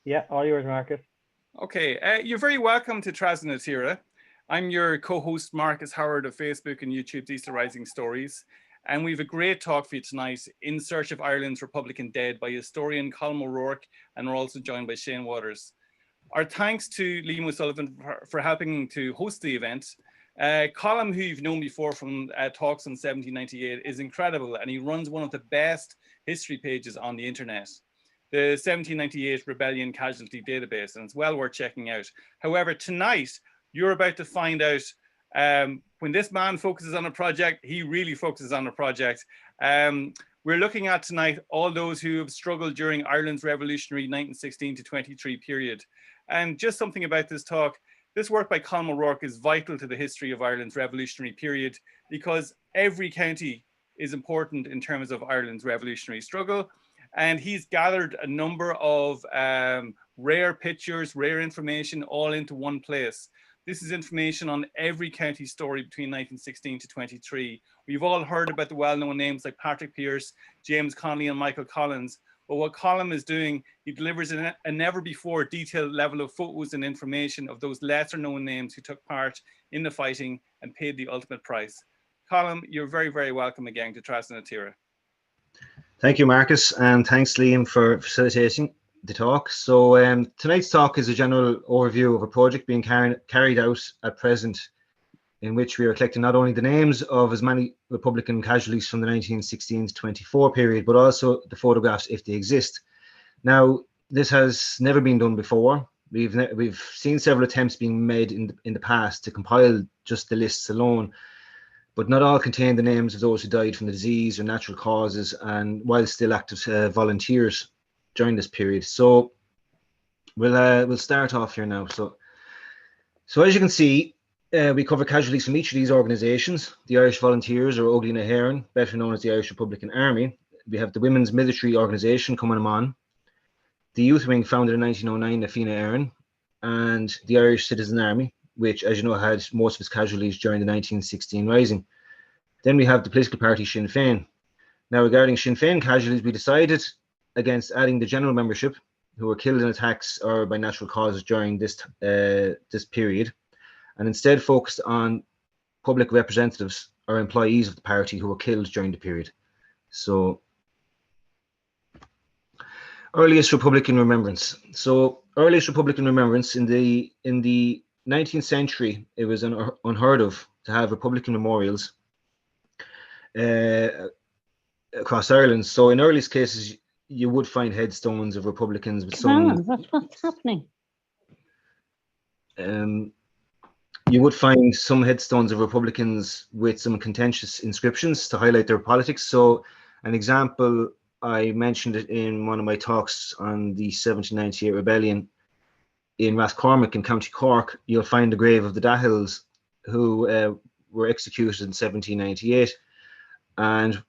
Yeah, all yours, Marcus. Okay, you're very welcome to Tras na Tíre. I'm your co-host Marcus Howard of Facebook and YouTube's Easter Rising Stories, and we have a great talk for you tonight, In Search of Ireland's Republican Dead, by historian Colum Róisín, and we're also joined by Shane Waters. Our thanks to Liam O'Sullivan for helping to host the event. Colum, who you've known before from talks on 1798, is incredible, and he runs one of the best history pages on the internet, the 1798 Rebellion Casualty Database, and it's well worth checking out. However, tonight, you're about to find out when this man focuses on a project, he really focuses on a project. We're looking at tonight all those who have struggled during Ireland's revolutionary 1916 to 23 period. And just something about this talk, this work by Colum O'Rourke is vital to the history of Ireland's revolutionary period because every county is important in terms of Ireland's revolutionary struggle. And he's gathered a number of rare pictures, rare information all into one place. This is information on every county story between 1916 to 23. We've all heard about the well-known names like Patrick Pearse, James Connolly, and Michael Collins. But what Colum is doing, he delivers a never before detailed level of photos and information of those lesser known names who took part in the fighting and paid the ultimate price. Colum, you're very, very welcome again to Tras na Tíre. Thank you, Marcus, and thanks, Liam, for facilitating the talk. So tonight's talk is a general overview of a project being carried out at present, in which we are collecting not only the names of as many Republican casualties from the 1916 to 24 period, but also the photographs if they exist. Now, this has never been done before. We've seen several attempts being made in the past to compile just the lists alone, but not all contain the names of those who died from the disease or natural causes, and while still active volunteers during this period. So we'll start off here now. So as you can see, we cover casualties from each of these organisations: the Irish Volunteers, or Fianna Éireann, better known as the Irish Republican Army. We have the Women's Military Organisation, Cumann, the Youth Wing founded in 1909, the Fianna Éireann, and the Irish Citizen Army, which, as you know, had most of its casualties during the 1916 Rising. Then we have the political party Sinn Féin. Now, regarding Sinn Féin casualties, we decided against adding the general membership who were killed in attacks or by natural causes during this period, and instead focused on public representatives or employees of the party who were killed during the period. So, earliest Republican remembrance. So, earliest Republican remembrance in the 19th century, it was unheard of to have Republican memorials across Ireland. So, in earliest cases, you would find headstones of Republicans with some. What's happening? You would find some headstones of Republicans with some contentious inscriptions to highlight their politics. So, an example, I mentioned it in one of my talks on the 1798 rebellion in Rathcormac in County Cork. You'll find the grave of the Dahills, who were executed in 1798, and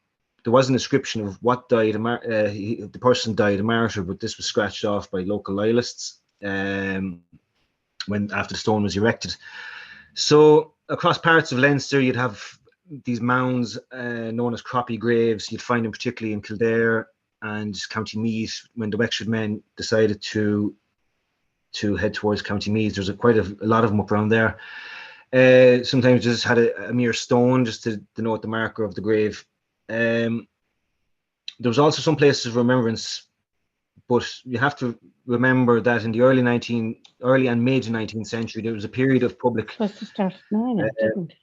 there was an inscription of what died. The person died a martyr, but this was scratched off by local loyalists when after the stone was erected. So across parts of Leinster, you'd have these mounds known as croppy graves. You'd find them particularly in Kildare and County Meath when the Wexford men decided to head towards County Meath. There's quite a lot of them up around there. Sometimes just had a mere stone just to denote the marker of the grave. There was also some places of remembrance, but you have to remember that in the early and mid 19th century, there was a period of public. Supposed to start at 9, it didn't.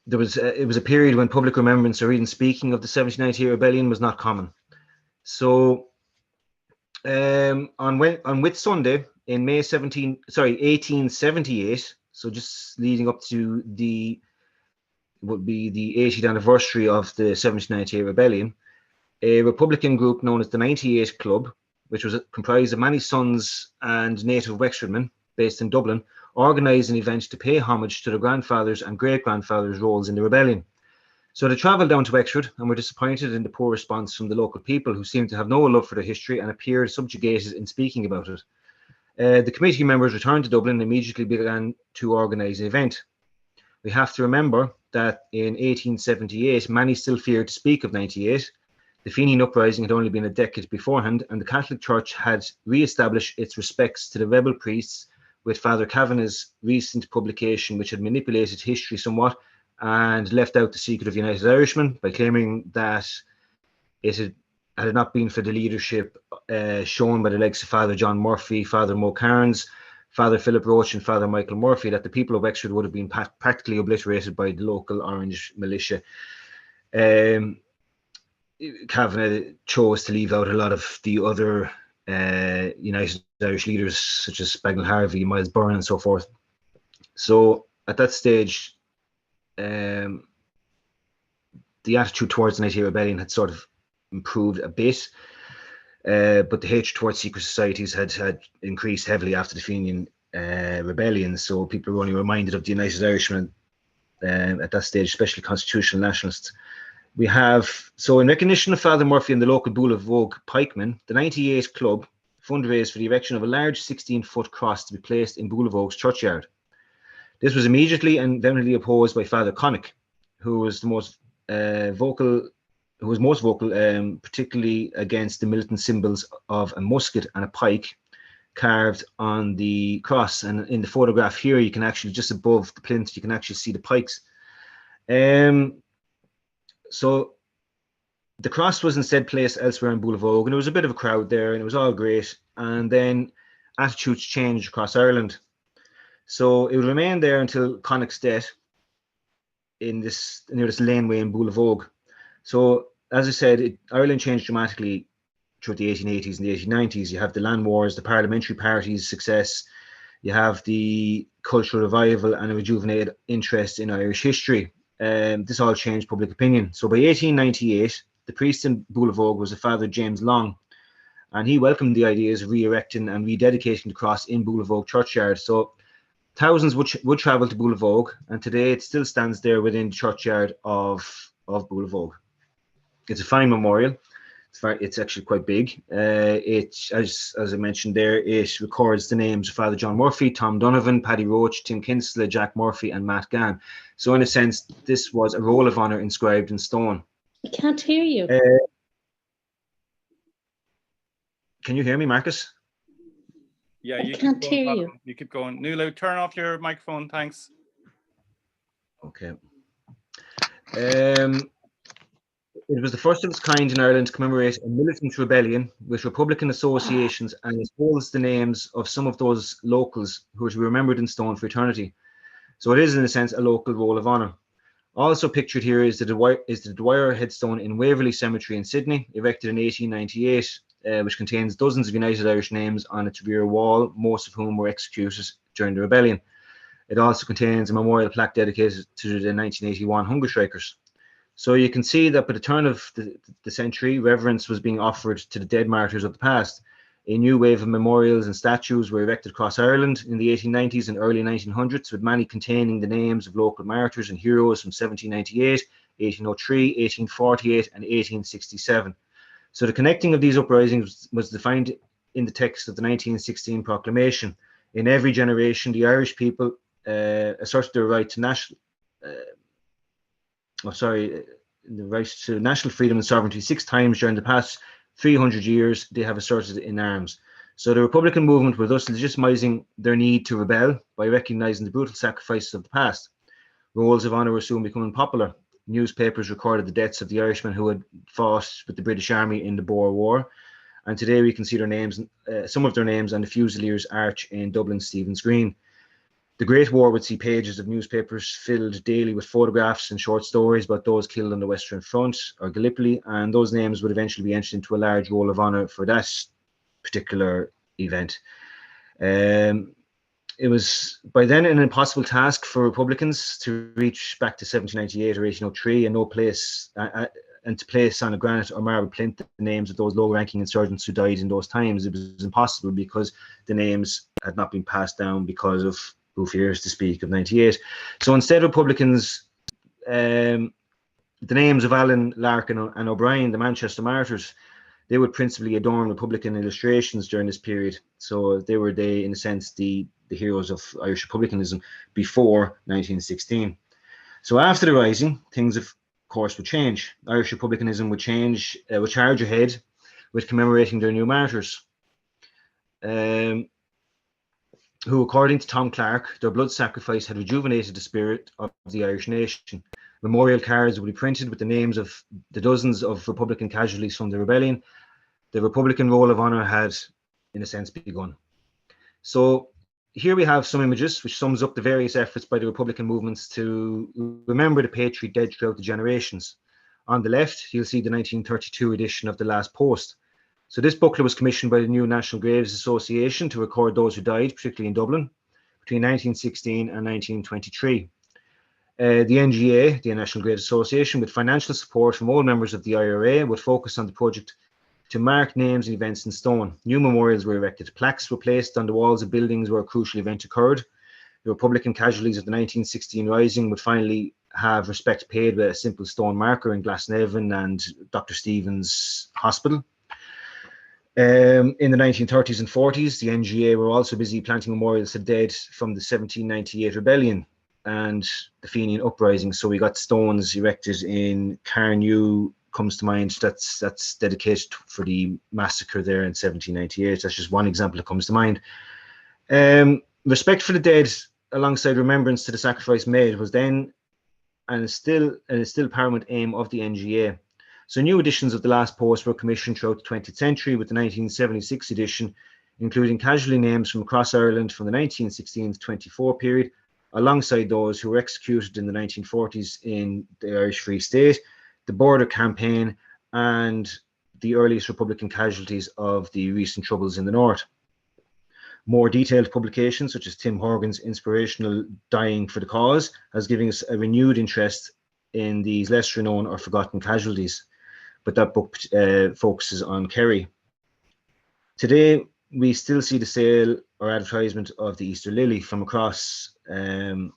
It was a period when public remembrance or even speaking of the 1798 rebellion was not common. So on Whit Sunday in May 1878, so just leading up to would be the 80th anniversary of the 1798 rebellion, a Republican group known as the 98 Club, which was comprised of many sons and native Wexfordmen based in Dublin, organised an event to pay homage to their grandfathers and great-grandfathers' roles in the rebellion. So they travelled down to Wexford and were disappointed in the poor response from the local people, who seemed to have no love for their history and appeared subjugated in speaking about it. The committee members returned to Dublin and immediately began to organise the event. We have to remember that in 1878, many still feared to speak of 98. The Fenian uprising had only been a decade beforehand, and the Catholic Church had re-established its respects to the rebel priests with Father Kavanagh's recent publication, which had manipulated history somewhat and left out the secret of United Irishmen by claiming that had it not been for the leadership shown by the likes of Father John Murphy, Father Mo Cairns, Father Philip Roach and Father Michael Murphy, that the people of Wexford would have been practically obliterated by the local Orange militia. Kavanagh chose to leave out a lot of the other United Irish leaders, such as Bagnall Harvey, Miles Byrne, and so forth. So at that stage, the attitude towards the 98 Rebellion had sort of improved a bit, but the hatred towards secret societies had increased heavily after the Fenian Rebellion. So people were only reminded of the United Irishmen at that stage, especially constitutional nationalists. We have, so in recognition of Father Murphy and the local Bull of Vogue pikemen, the 98 Club fundraised for the erection of a large 16-foot cross to be placed in Bull of Vogue's churchyard. This was immediately and vehemently opposed by Father Connick, who was the most vocal, particularly against the militant symbols of a musket and a pike carved on the cross. And in the photograph here, you can actually, just above the plinth, you can actually see the pikes. So the cross was instead placed elsewhere in Bull of Vogue, and there was a bit of a crowd there, and it was all great. And then attitudes changed across Ireland. So it would remain there until Connick's death near this laneway in Bull of Vogue. So as I said, Ireland changed dramatically throughout the 1880s and the 1890s. You have the land wars, the parliamentary party's success, you have the cultural revival and a rejuvenated interest in Irish history. This all changed public opinion. So by 1898, the priest in Bull of Vogue was a Father James Long, and he welcomed the ideas of re-erecting and rededicating the cross in Bull of Vogue churchyard. So thousands would travel to Bull of Vogue, and today it still stands there within the churchyard of Bull of Vogue. It's a fine memorial. It's actually quite big. As I mentioned there, it records the names of Father John Murphy, Tom Donovan, Paddy Roach, Tim Kinsella, Jack Murphy, and Matt Gann. So in a sense, this was a roll of honour inscribed in stone. I can't hear you. Can you hear me, Marcus? Yeah, I can't hear you. You keep going. Nuala, turn off your microphone, thanks. Okay. It was the first of its kind in Ireland to commemorate a militant rebellion with Republican associations, and it holds the names of some of those locals who are to be remembered in stone for eternity. So it is, in a sense, a local roll of honour. Also pictured here is the Dwyer headstone in Waverley Cemetery in Sydney, erected in 1898, which contains dozens of United Irish names on its rear wall, most of whom were executed during the rebellion. It also contains a memorial plaque dedicated to the 1981 hunger strikers. So you can see that by the turn of the century, reverence was being offered to the dead martyrs of the past. A new wave of memorials and statues were erected across Ireland in the 1890s and early 1900s, with many containing the names of local martyrs and heroes from 1798, 1803, 1848, and 1867. So the connecting of these uprisings was defined in the text of the 1916 proclamation. In every generation, the Irish people asserted their right to national freedom and sovereignty 6 times during the past 300 years. They have asserted in arms. So the Republican movement were thus legitimizing their need to rebel by recognizing the brutal sacrifices of the past. Rolls of honour were soon becoming popular. Newspapers recorded the deaths of the Irishmen who had fought with the British Army in the Boer War, and today we can see their names, some of their names, on the Fusiliers Arch in Dublin Stephen's Green. The Great War would see pages of newspapers filled daily with photographs and short stories about those killed on the Western Front or Gallipoli, and those names would eventually be entered into a large roll of honour for that particular event. It was by then an impossible task for Republicans to reach back to 1798 or 1803 and to place on a granite or marble plinth the names of those low-ranking insurgents who died in those times. It was impossible because the names had not been passed down because of who fears to speak of 98. So instead, Republicans, the names of Allen, Larkin, and O'Brien, the Manchester martyrs, they would principally adorn Republican illustrations during this period. So they were, in a sense, the heroes of Irish republicanism before 1916. So after the Rising, things have course, would change. Irish republicanism would change, would charge ahead with commemorating their new martyrs, who, according to Tom Clark, their blood sacrifice had rejuvenated the spirit of the Irish nation. Memorial cards would be printed with the names of the dozens of Republican casualties from the rebellion. The Republican roll of honour had, in a sense, begun. So here we have some images which sums up the various efforts by the Republican movements to remember the patriot dead throughout the generations. On the left, you'll see the 1932 edition of The Last Post. So this booklet was commissioned by the new National Graves Association to record those who died, particularly in Dublin, between 1916 and 1923. The NGA, the National Graves Association, with financial support from all members of the IRA, would focus on the project to mark names and events in stone. New memorials were erected. Plaques were placed on the walls of buildings where a crucial event occurred. The Republican casualties of the 1916 Rising would finally have respect paid with a simple stone marker in Glasnevin and Dr. Stephen's Hospital. In the 1930s and 40s, the NGA were also busy planting memorials to the dead from the 1798 rebellion and the Fenian uprising. So we got stones erected in Carnew, comes to mind. That's dedicated for the massacre there in 1798. That's just one example that comes to mind. Respect for the dead, alongside remembrance to the sacrifice made, was then and is still paramount aim of the NGA. So new editions of The Last Post were commissioned throughout the 20th century, with the 1976 edition including casualty names from across Ireland from the 1916 to 24 period, alongside those who were executed in the 1940s in the Irish Free State, the Border Campaign, and the earliest Republican casualties of the recent troubles in the North. More detailed publications, such as Tim Horgan's inspirational Dying for the Cause, has given us a renewed interest in these lesser known or forgotten casualties, but that book focuses on Kerry. Today, we still see the sale or advertisement of the Easter Lily from across the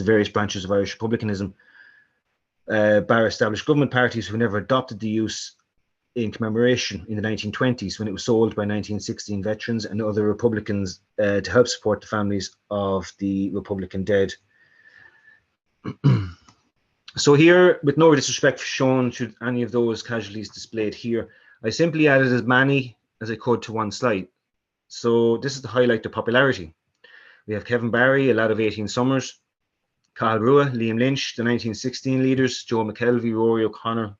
various branches of Irish republicanism, bar established government parties who never adopted the use in commemoration in the 1920s, when it was sold by 1916 veterans and other Republicans to help support the families of the Republican dead. So here, with no disrespect shown to any of those casualties displayed here, I simply added as many as I could to one slide. So this is to highlight their popularity. We have Kevin Barry, a lad of 18 summers, Carl Rua, Liam Lynch, the 1916 leaders, Joe McKelvey, Rory O'Connor,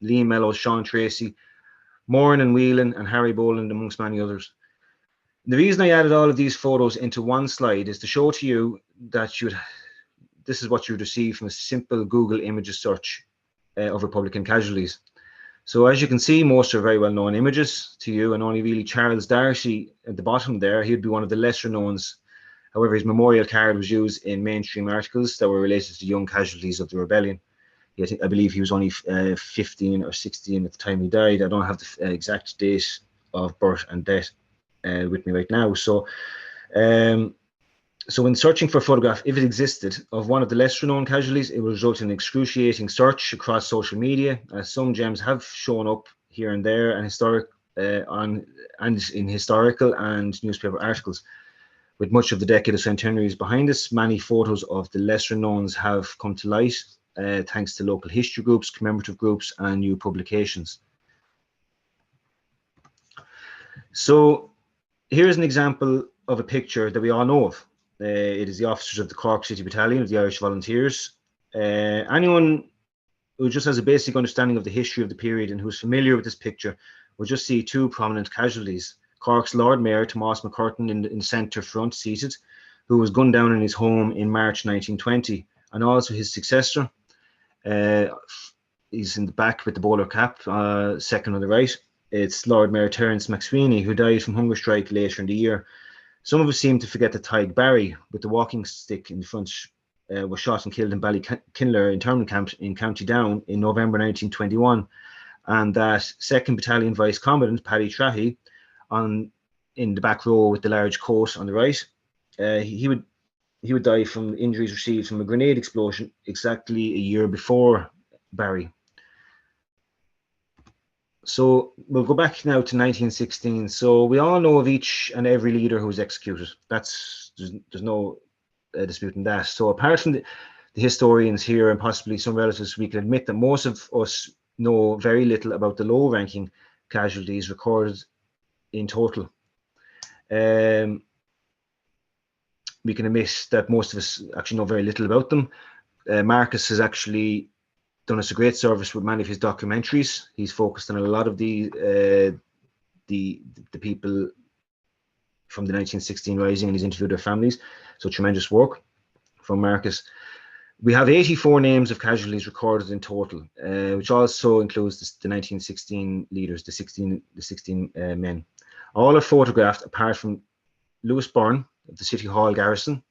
Liam Mellows, Sean Tracy, Moran and Whelan, and Harry Boland, amongst many others. The reason I added all of these photos into one slide is to show to you that this is what you would receive from a simple Google images search of Republican casualties. So as you can see, most are very well-known images to you, and only really Charles Darcy at the bottom there, he'd be one of the lesser knowns. However, his memorial card was used in mainstream articles that were related to young casualties of the rebellion. I believe he was only 15 or 16 at the time he died. I don't have the exact date of birth and death with me right now. So when searching for a photograph, if it existed, of one of the lesser known casualties, it would result in an excruciating search across social media, as some gems have shown up here and there, and in historical and newspaper articles. With much of the decade of centenaries behind us, many photos of the lesser knowns have come to light, thanks to local history groups, commemorative groups, and new publications. So here's an example of a picture that we all know of. It is the officers of the Cork City Battalion of the Irish Volunteers. Anyone who just has a basic understanding of the history of the period and who's familiar with this picture will just see two prominent casualties. Cork's Lord Mayor, Tomás McCurtain, in the centre front, seated, who was gunned down in his home in March 1920, and also his successor. He's in the back with the bowler cap, second on the right. It's Lord Mayor Terence McSweeney, who died from hunger strike later in the year. Some of us seem to forget that Tig Barry, with the walking stick in the front, was shot and killed in Ballykinler internment camp in County Down in November 1921, and that 2nd Battalion Vice Commandant Paddy Trahy, in the back row with the large coat on the right, he would die from injuries received from a grenade explosion exactly a year before Barry. So we'll go back now to 1916. So we all know of each and every leader who was executed. There's no disputing that. So apart from the historians here and possibly some relatives, we can admit that most of us know very little about the low-ranking casualties recorded in total. We can admit that most of us actually know very little about them. Marcus has actually done us a great service with many of his documentaries. He's focused on a lot of the people from the 1916 Rising, and he's interviewed their families. So tremendous work from Marcus. We have 84 names of casualties recorded in total, which also includes the 1916 leaders, the 16 men. All are photographed apart from Lewis Byrne of the City Hall garrison,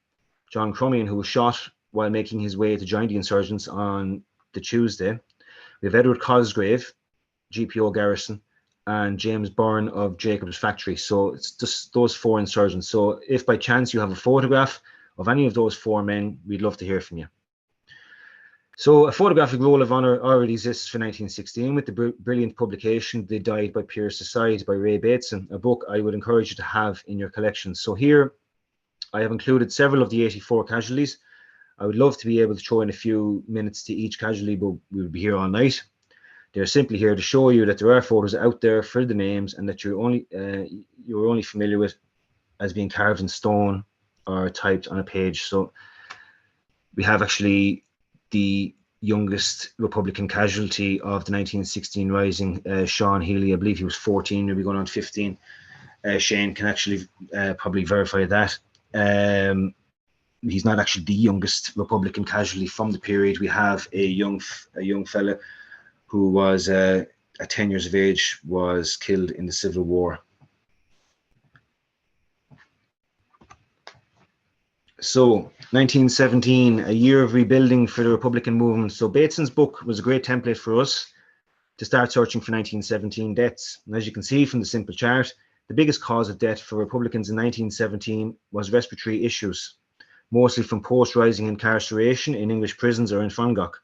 John Crummian, who was shot while making his way to join the insurgents on the Tuesday. We have Edward Cosgrave, GPO garrison, and James Byrne of Jacob's factory. So it's just those 4 insurgents. So if by chance you have a photograph of any of those 4 men, we'd love to hear from you. So a photographic roll of honour already exists for 1916 with the brilliant publication They Died by Pierce's Side by Ray Bateson, a book I would encourage you to have in your collection. So here I have included several of the 84 casualties. I would love to be able to throw in a few minutes to each casualty, but we would be here all night. They're simply here to show you that there are photos out there for the names and that you're only familiar with as being carved in stone or typed on a page. So we have actually the youngest Republican casualty of the 1916 Rising, Sean Healy. I believe he was 14, maybe going on 15. Shane can actually probably verify that. He's not actually the youngest Republican casualty from the period. We have a young fella who was at 10 years of age, was killed in the Civil War. So 1917, a year of rebuilding for the Republican movement. So Bateson's book was a great template for us to start searching for 1917 deaths. And as you can see from the simple chart, the biggest cause of death for Republicans in 1917 was respiratory issues, mostly from post-rising incarceration in English prisons or in Fongok.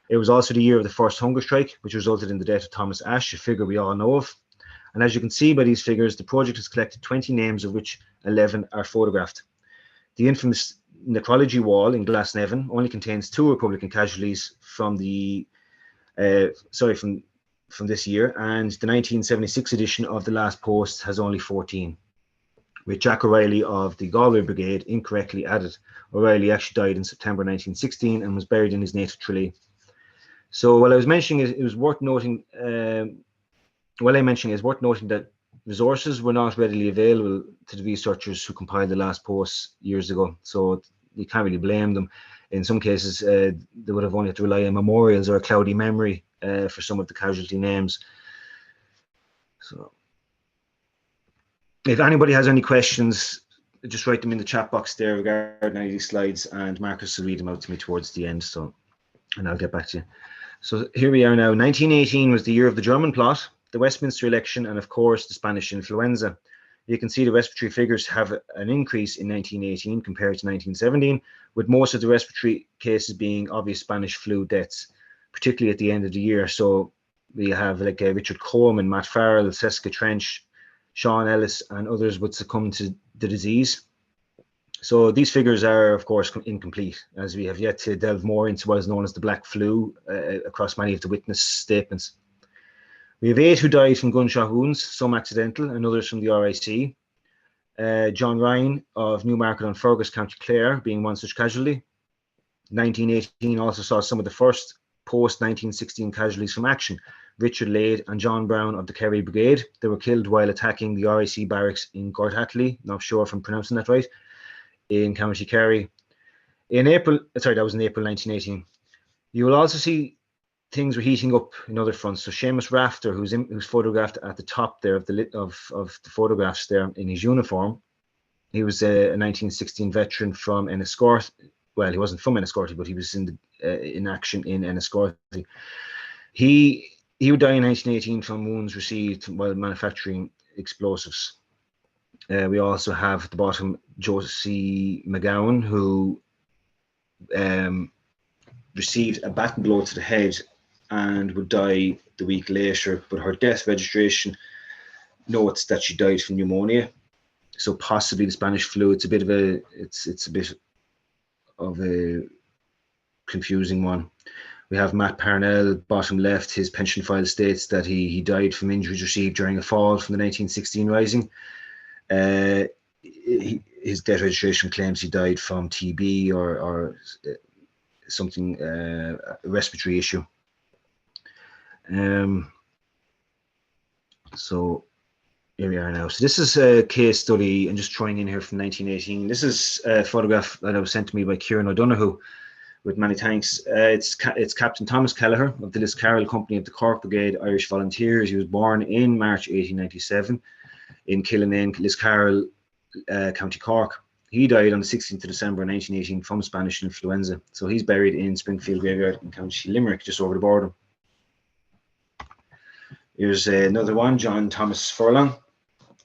It was also the year of the first hunger strike, which resulted in the death of Thomas Ashe, a figure we all know of. And as you can see by these figures, the project has collected 20 names, of which 11 are photographed. The infamous necrology wall in Glasnevin only contains 2 Republican casualties from the from this year, and the 1976 edition of The Last Post has only 14, with Jack O'Reilly of the Galway Brigade incorrectly added. O'Reilly actually died in September 1916 and was buried in his native Tralee. So while I was mentioning it, it was worth noting, that resources were not readily available to the researchers who compiled The Last Post years ago. So you can't really blame them. In some cases, they would have only had to rely on memorials or a cloudy memory for some of the casualty names. So if anybody has any questions, just write them in the chat box there regarding any of these slides, and Marcus will read them out to me towards the end. And I'll get back to you. So here we are now. 1918 was the year of the German plot, the Westminster election, and of course the Spanish influenza. You can see the respiratory figures have an increase in 1918 compared to 1917, with most of the respiratory cases being obvious Spanish flu deaths, particularly at the end of the year. So we have like Richard Coleman, Matt Farrell, Seska Trench, Sean Ellis, and others would succumb to the disease. So these figures are, of course, incomplete, as we have yet to delve more into what is known as the Black Flu across many of the witness statements. We have 8 who died from gunshot wounds, some accidental and others from the RIC. John Ryan of Newmarket-on-Fergus, County Clare, being one such casualty. 1918 also saw some of the first post-1916 casualties from action. Richard Lade and John Brown of the Kerry Brigade. They were killed while attacking the RIC barracks in Gorthatley, not sure if I'm pronouncing that right, in County Kerry. That was in April 1918. You will also see things were heating up in other fronts. So Seamus Rafter, who's photographed at the top there of the photographs there in his uniform, he was a 1916 veteran from Enniscorthy. Well, he wasn't from Enniscorthy, but he was in action in Enniscorthy. He would die in 1918 from wounds received while manufacturing explosives. We also have at the bottom Josie McGowan, who received a baton blow to the head and would die the week later, but her death registration notes that she died from pneumonia. So possibly the Spanish flu. It's a bit of a confusing one. We have Matt Parnell, bottom left. His pension file states that he died from injuries received during a fall from the 1916 Rising. His death registration claims he died from TB or something, a respiratory issue. So here we are now. So this is a case study. I'm just throwing in here from 1918. This is a photograph that was sent to me by Kieran O'Donoghue, with many thanks. It's Captain Thomas Kelleher of the Liscarroll Company of the Cork Brigade Irish Volunteers. He was born in March 1897 in Killinane, Liscarroll, County Cork. He died on the 16th of December 1918 from Spanish influenza. So he's buried in Springfield Graveyard in County Limerick, just over the border. Here's another one, John Thomas Furlong,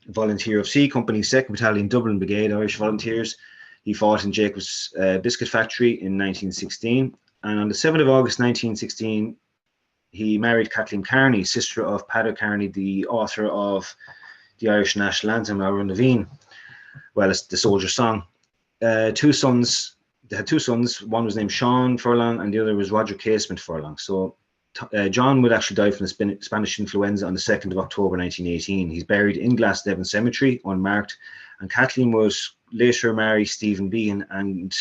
volunteer of C Company, 2nd Battalion, Dublin Brigade, Irish Volunteers. He fought in Jacob's biscuit factory in 1916. And on the 7th of August 1916, he married Kathleen Carney, sister of Padder Carney, the author of the Irish national anthem, Laochra na Bhín. Well, it's the soldier's song. They had two sons. One was named Sean Furlong and the other was Roger Casement Furlong. So John would actually die from the Spanish influenza on the 2nd of October 1918. He's buried in Glasnevin Cemetery, unmarked. And Kathleen would later marry Stephen Behan, and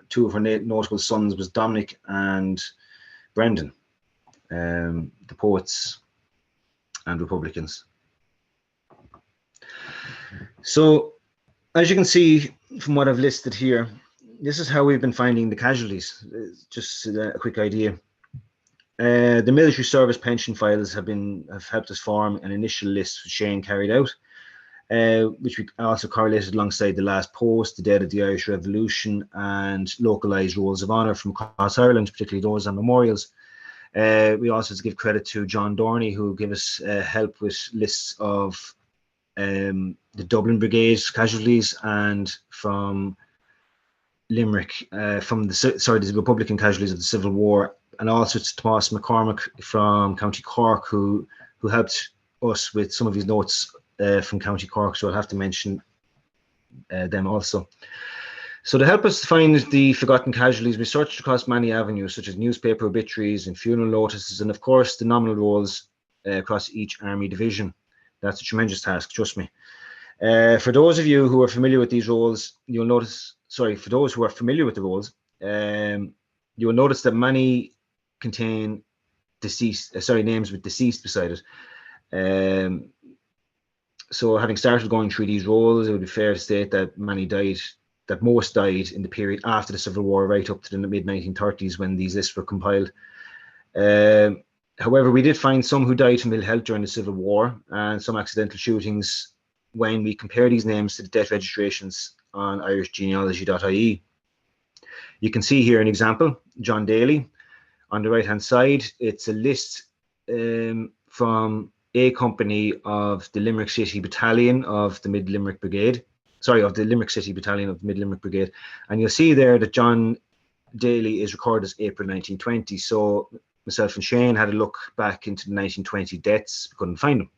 two of her notable sons was Dominic and Brendan, the poets and Republicans. So, as you can see from what I've listed here, this is how we've been finding the casualties. Just a quick idea. The military service pension files have helped us form an initial list which Shane carried out, which we also correlated alongside the last post, the dead of the Irish Revolution, and localised rolls of honour from across Ireland, particularly those on memorials. We also have to give credit to John Dorney, who gave us help with lists of the Dublin Brigade's casualties, and from Limerick, the Republican casualties of the Civil War, and also to Thomas McCormick from County Cork, who helped us with some of his notes from County Cork, so I'll have to mention them also. So to help us find the forgotten casualties, we searched across many avenues, such as newspaper obituaries and funeral notices, and of course the nominal rolls across each army division. That's a tremendous task, trust me. For those of you who are familiar with these rolls, you'll notice, for those who are familiar with the rolls, you will notice that many contain names with deceased beside it. So having started going through these rolls, it would be fair to state that most died in the period after the Civil War, right up to the mid-1930s when these lists were compiled. However, we did find some who died from ill health during the Civil War and some accidental shootings when we compare these names to the death registrations on irishgenealogy.ie. You can see here an example, John Daly. On the right-hand side, it's a list from A Company of the Limerick City Battalion of the Mid-Limerick Brigade. Of the Limerick City Battalion of the Mid-Limerick Brigade. And you'll see there that John Daly is recorded as April 1920. So myself and Shane had a look back into the 1920 deaths. We couldn't find them.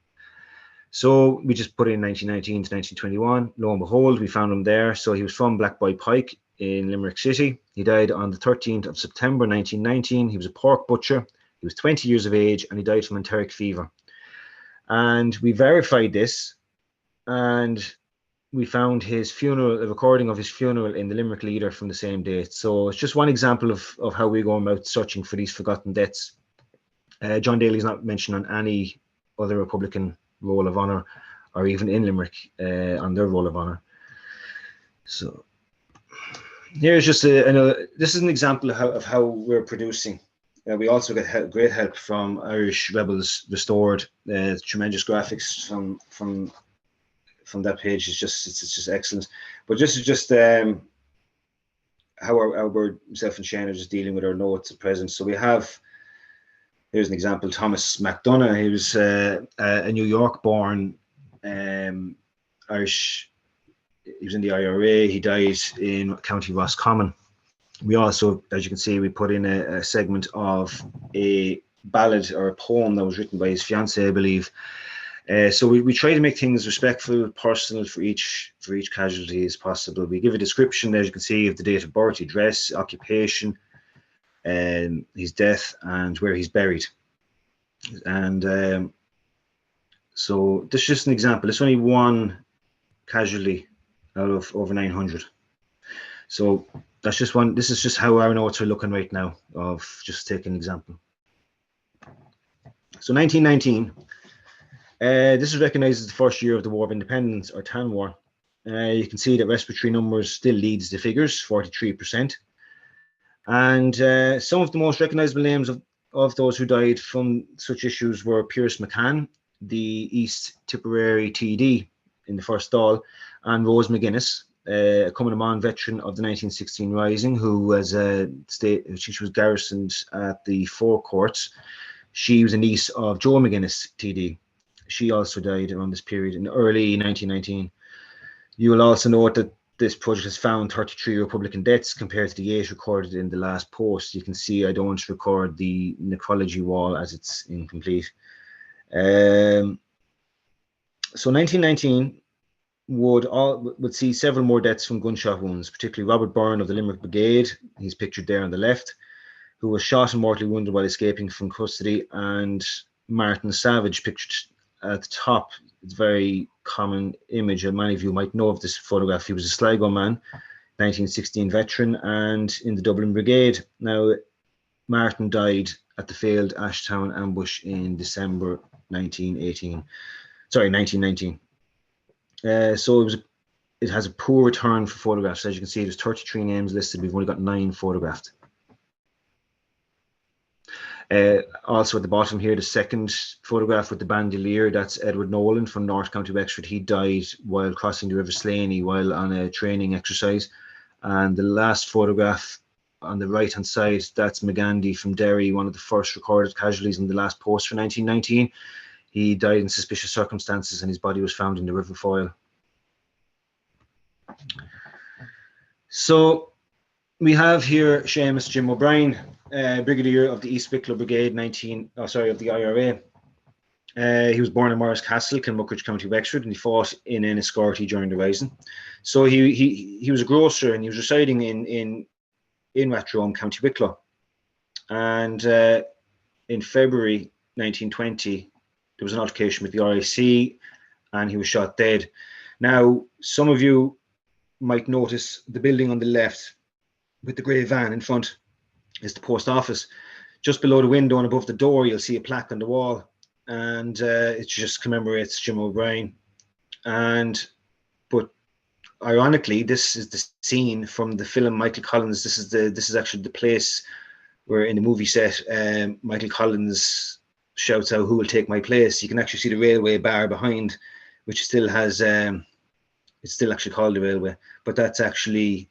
So we just put in 1919 to 1921. Lo and behold, we found him there. So he was from Blackboy Pike in Limerick City. He died on the 13th of September 1919. He was a pork butcher. He was 20 years of age and he died from enteric fever. And we verified this, and we found his funeral, a recording of his funeral in the Limerick Leader from the same date. So it's just one example of how we go about searching for these forgotten deaths. John Daly is not mentioned on any other Republican roll of honour, or even in Limerick on their roll of honour. So here's just this is an example of how we're producing. We also get great help from Irish Rebels Restored. Tremendous graphics from that page. It's just excellent. But this is just how we're, myself and Shane are just dealing with our notes at present. So we have, here's an example, Thomas McDonough. He was a New York born Irish. He was in the IRA. He died in County Roscommon. We also, as you can see, we put in a segment of a ballad or a poem that was written by his fiancée, I believe, So we try to make things respectful, personal for each casualty as possible. We give a description, as you can see, of the date of birth, address, occupation, his death, and where he's buried. And so this is just an example. It's only one casualty out of over 900. So that's just one. This is just how our notes are looking right now, of just taking an example. So 1919. This is recognized as the first year of the War of Independence, or Tan War. You can see that respiratory numbers still leads the figures, 43%. And some of the most recognizable names of those who died from such issues were Pierce McCann, the East Tipperary TD in the first Dáil, and Rose McGuinness, a Cumann veteran of the 1916 Rising, who was she was garrisoned at the Four Courts. She was a niece of Joe McGuinness TD. She also died around this period in early 1919. You will also note that this project has found 33 Republican deaths compared to the 8 recorded in the last post. You can see I don't record the necrology wall as it's incomplete. So 1919 would see several more deaths from gunshot wounds, particularly Robert Byrne of the Limerick Brigade, he's pictured there on the left, who was shot and mortally wounded while escaping from custody, and Martin Savage, pictured at the top. It's a very common image, and many of you might know of this photograph. He was a Sligo man, 1916 veteran, and in the Dublin Brigade. Now, Martin died at the failed Ashtown ambush in December 1919. So it has a poor return for photographs. As you can see, there's 33 names listed. We've only got 9 photographed. Also at the bottom here, the second photograph with the bandolier, that's Edward Nolan from North County Wexford. He died while crossing the River Slaney while on a training exercise. And the last photograph on the right hand side, that's McGandy from Derry, one of the first recorded casualties in the last post for 1919. He died in suspicious circumstances and his body was found in the River Foyle. So we have here Seamus Jim O'Brien, Brigadier of the East Wicklow Brigade, of the IRA. He was born in Morris Castle, Kilmuckridge, County Wexford, and he fought in Enniscorthy during the Rising. So he was a grocer and he was residing in Rathdrome, County Wicklow. And in February 1920, there was an altercation with the RIC and he was shot dead. Now, some of you might notice the building on the left with the grey van in front is the post office. Just below the window and above the door, you'll see a plaque on the wall, and it just commemorates Jim O'Brien. But ironically, this is the scene from the film Michael Collins. This is actually the place where in the movie set, Michael Collins shouts out, "Who will take my place?" You can actually see the railway bar behind, which still has, it's still actually called the railway, but that's actually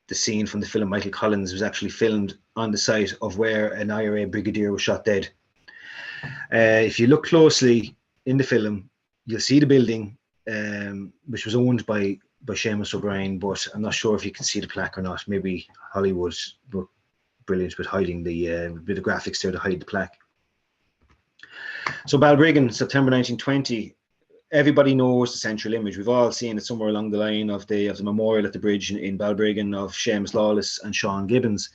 the scene from the film Michael Collins. Was actually filmed on the site of where an IRA brigadier was shot dead. If you look closely in the film, you'll see the building, which was owned by Seamus O'Brien, but I'm not sure if you can see the plaque or not. Maybe Hollywood were brilliant with hiding the bit of graphics there to hide the plaque. So Balbriggan, September 1920. Everybody knows the central image. We've all seen it somewhere along the line of the memorial at the bridge in Balbriggan of Seamus Lawless and Sean Gibbons.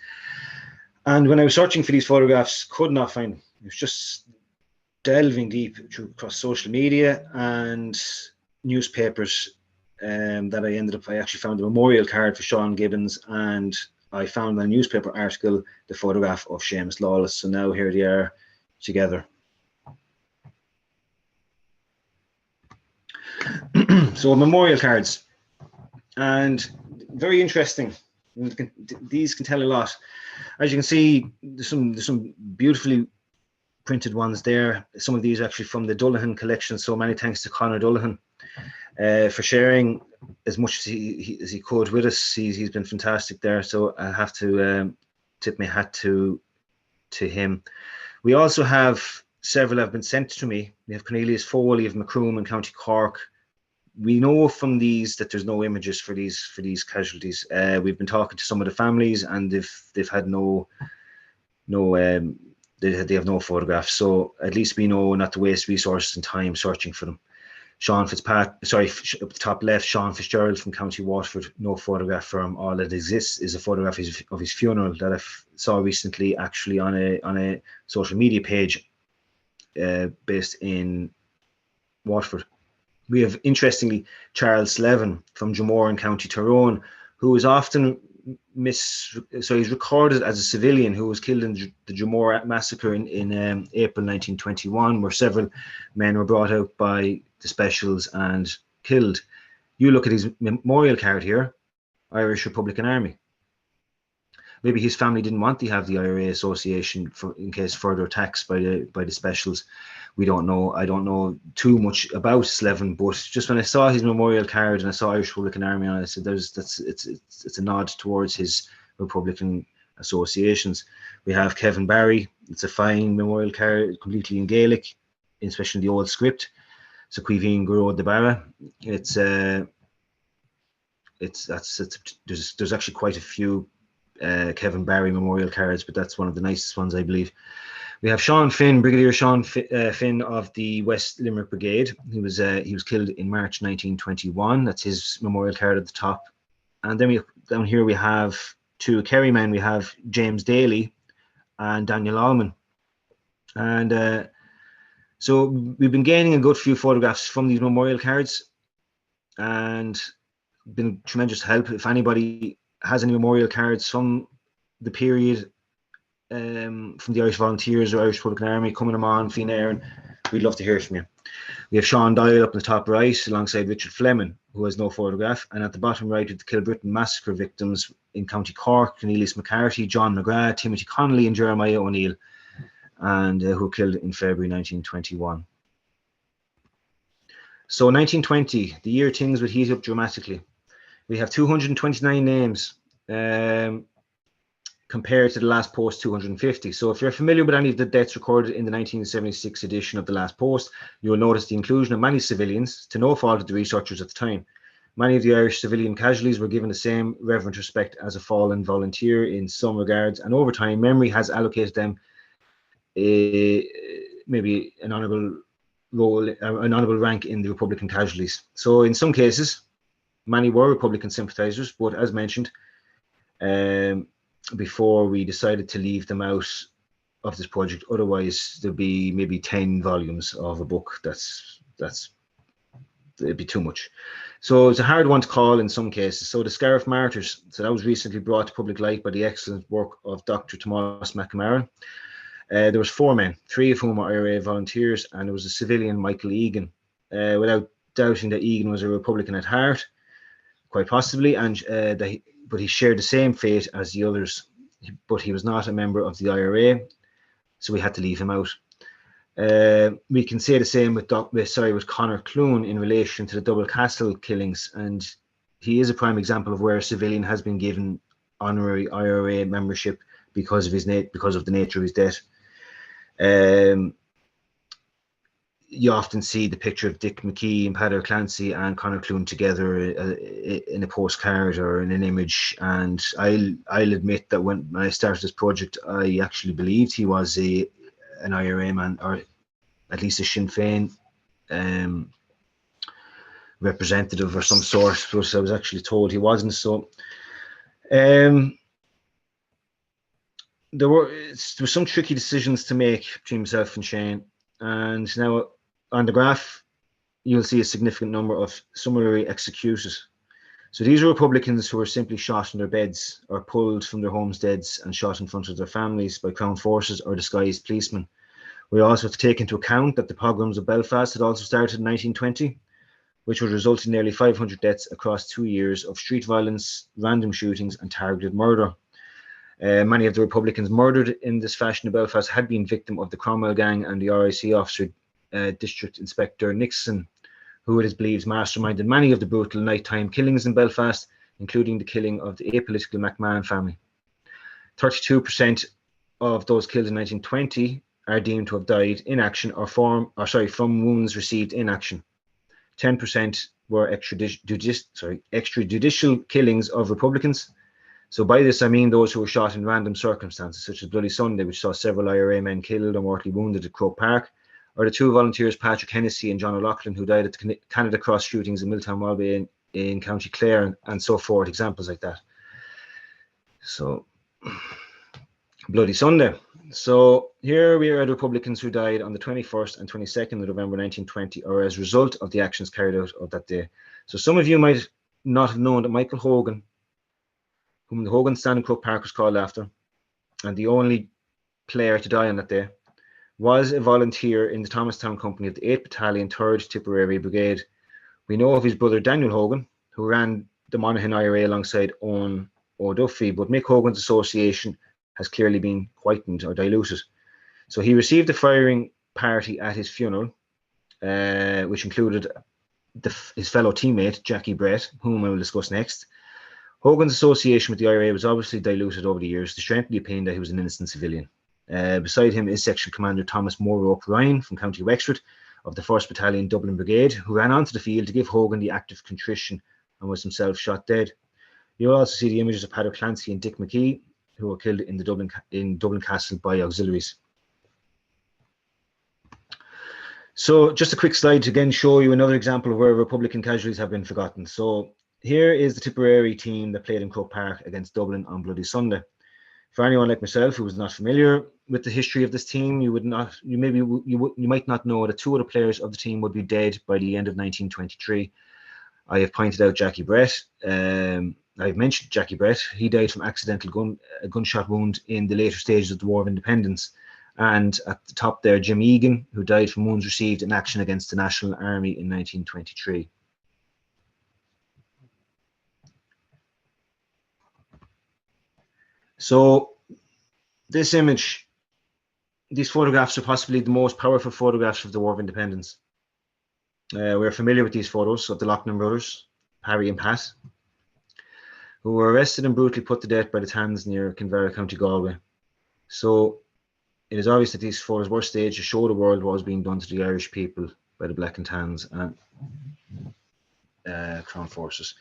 And when I was searching for these photographs, could not find them. It was just delving deep across social media and newspapers that I actually found a memorial card for Sean Gibbons, and I found on a newspaper article the photograph of Seamus Lawless. So now here they are together. So memorial cards, and very interesting. These can tell a lot. As you can see, there's some beautifully printed ones there. Some of these are actually from the Dullahan collection. So many thanks to Conor Dullahan for sharing as much as he could with us. He's been fantastic there. So I have to tip my hat to him. We also have several have been sent to me. We have Cornelius Foley of Macroom in County Cork. We know from these that there's no images for these casualties. We've been talking to some of the families, and they've had no they have no photographs. So at least we know not to waste resources and time searching for them. Sean Fitzpatrick, up the top left, Sean Fitzgerald from County Waterford, no photograph for him. All that exists is a photograph of his funeral that I saw recently, actually on a social media page based in Waterford. We have, interestingly, Charles Slevin from Dromore in County Tyrone, who is often he's recorded as a civilian who was killed in the Dromore massacre in April 1921, where several men were brought out by the specials and killed. You look at his memorial card here, Irish Republican Army. Maybe his family didn't want to have the IRA association in case further attacks by the specials. We don't know. I don't know too much about Slevin, but just when I saw his memorial card and I saw Irish Republican Army on it, I said it's a nod towards his Republican associations. We have Kevin Barry. It's a fine memorial card, completely in Gaelic, especially in the old script. So Cuivine Guro de Barra. There's actually quite a few Kevin Barry memorial cards, but that's one of the nicest ones, I believe. We have Sean Finn, Brigadier Sean Finn of the West Limerick Brigade. He was killed in March 1921. That's his memorial card at the top. And then down here we have two Kerrymen. We have James Daly and Daniel Allman. And so we've been gaining a good few photographs from these memorial cards, and been tremendous help. If anybody has any memorial cards from the period, from the Irish Volunteers or Irish Republican Army, coming on, Fianna Éireann, we'd love to hear from you. We have Sean Doyle up in the top right, alongside Richard Fleming, who has no photograph, and at the bottom right, the Kilbrittain massacre victims in County Cork, Cornelius McCarthy, John McGrath, Timothy Connolly, and Jeremiah O'Neill, and who were killed in February 1921. So 1920, the year things would heat up dramatically. We have 229 names compared to the last post 250. So if you're familiar with any of the deaths recorded in the 1976 edition of the last post, you will notice the inclusion of many civilians, to no fault of the researchers at the time. Many of the Irish civilian casualties were given the same reverent respect as a fallen volunteer in some regards, and over time memory has allocated them maybe an honourable role, an honourable rank in the Republican casualties. So in some cases, many were Republican sympathisers, but as mentioned, before we decided to leave them out of this project, otherwise there'd be maybe 10 volumes of a book. It'd be too much. So it's a hard one to call in some cases. So the Scariff Martyrs, so that was recently brought to public light by the excellent work of Dr. Tomas McNamara. There was 4 men, 3 of whom were IRA volunteers, and there was a civilian, Michael Egan. Without doubting that Egan was a Republican at heart, quite possibly, and but he shared the same fate as the others, but he was not a member of the IRA, so we had to leave him out. We can say the same with Conor Clune in relation to the Double Castle killings, and he is a prime example of where a civilian has been given honorary IRA membership because of the nature of his death. You often see the picture of Dick McKee and Peadar Clancy and Conor Clune together in a postcard or in an image. And I'll admit that when I started this project, I actually believed he was an IRA man, or at least a Sinn Féin representative or some sort, but I was actually told he wasn't. So there were some tricky decisions to make between myself and Shane. And now on the graph, you'll see a significant number of summarily executed. So these are Republicans who were simply shot in their beds or pulled from their homesteads and shot in front of their families by Crown forces or disguised policemen. We also have to take into account that the pogroms of Belfast had also started in 1920, which would result in nearly 500 deaths across 2 years of street violence, random shootings, and targeted murder. Many of the Republicans murdered in this fashion in Belfast had been victim of the Cromwell gang and the RIC officer, District Inspector Nixon, who it is believed masterminded many of the brutal nighttime killings in Belfast, including the killing of the apolitical mBán family. 32% of those killed in 1920 are deemed to have died in action from wounds received in action. 10% were extrajudicial killings of Republicans, So by this, I mean those who were shot in random circumstances, such as Bloody Sunday, which saw several IRA men killed or mortally wounded at Croke Park, or the two volunteers, Patrick Hennessy and John O'Loughlin, who died at the Canada Cross shootings in Milltown Malbay in County Clare, and so forth, examples like that. So, Bloody Sunday. So here we are, Republicans who died on the 21st and 22nd of November 1920, or as a result of the actions carried out of that day. So some of you might not have known that Michael Hogan, whom the Hogan stand in Croke Park was called after, and the only player to die on that day, was a volunteer in the Thomastown Company of the 8th Battalion, 3rd Tipperary Brigade. We know of his brother Daniel Hogan, who ran the Monaghan IRA alongside Owen O'Duffy, but Mick Hogan's association has clearly been quietened or diluted. So he received a firing party at his funeral, which included his fellow teammate, Jackie Brett, whom I will discuss next. Hogan's association with the IRA was obviously diluted over the years to strengthen the opinion that he was an innocent civilian. Beside him is Section Commander Thomas Rourke Ryan from County Wexford of the 1st Battalion Dublin Brigade, who ran onto the field to give Hogan the act of contrition and was himself shot dead. You'll also see the images of Padder Clancy and Dick McKee, who were killed in Dublin Castle by auxiliaries. So just a quick slide to again show you another example of where Republican casualties have been forgotten. So here is the Tipperary team that played in Croke Park against Dublin on Bloody Sunday. For anyone like myself who was not familiar with the history of this team, you might not know that two of the players of the team would be dead by the end of 1923. I have pointed out Jackie Brett. I've mentioned Jackie Brett. He died from accidental gunshot wound in the later stages of the War of Independence. And at the top there, Jim Egan, who died from wounds received in action against the National Army in 1923. So this image, these photographs are possibly the most powerful photographs of the War of Independence. We're familiar with these photos of the Lochnam Brothers, Harry and Pat, who were arrested and brutally put to death by the Tans near Kinvara, County Galway. So it is obvious that these photos were staged to show the world what was being done to the Irish people by the Black and Tans and Crown forces.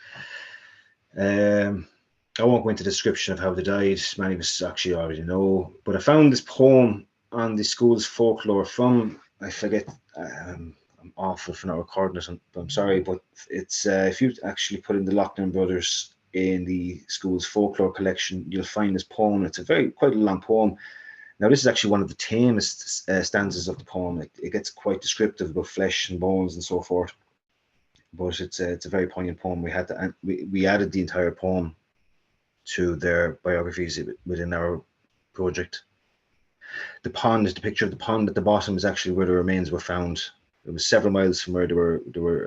I won't go into the description of how they died. Many of us actually already know. But I found this poem on the school's folklore from, I forget, I'm awful for not recording it, I'm sorry, but it's if you actually put in the Lochnam Brothers in the school's folklore collection, you'll find this poem. It's quite a long poem. Now, this is actually one of the tamest stanzas of the poem. It gets quite descriptive about flesh and bones and so forth. But it's a very poignant poem. We added the entire poem to their biographies within our project. The pond is the picture of the pond at the bottom is actually where the remains were found. It was several miles from where they were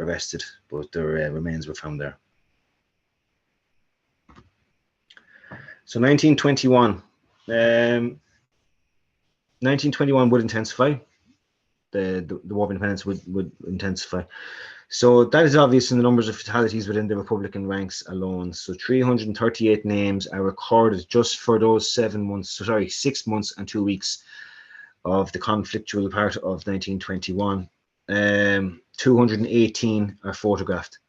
arrested, but their remains were found there. So 1921. 1921 would intensify. The War of Independence would intensify. So that is obvious in the numbers of fatalities within the Republican ranks alone. So 338 names are recorded just for those 6 months and 2 weeks of the conflictual part of 1921. 218 are photographed.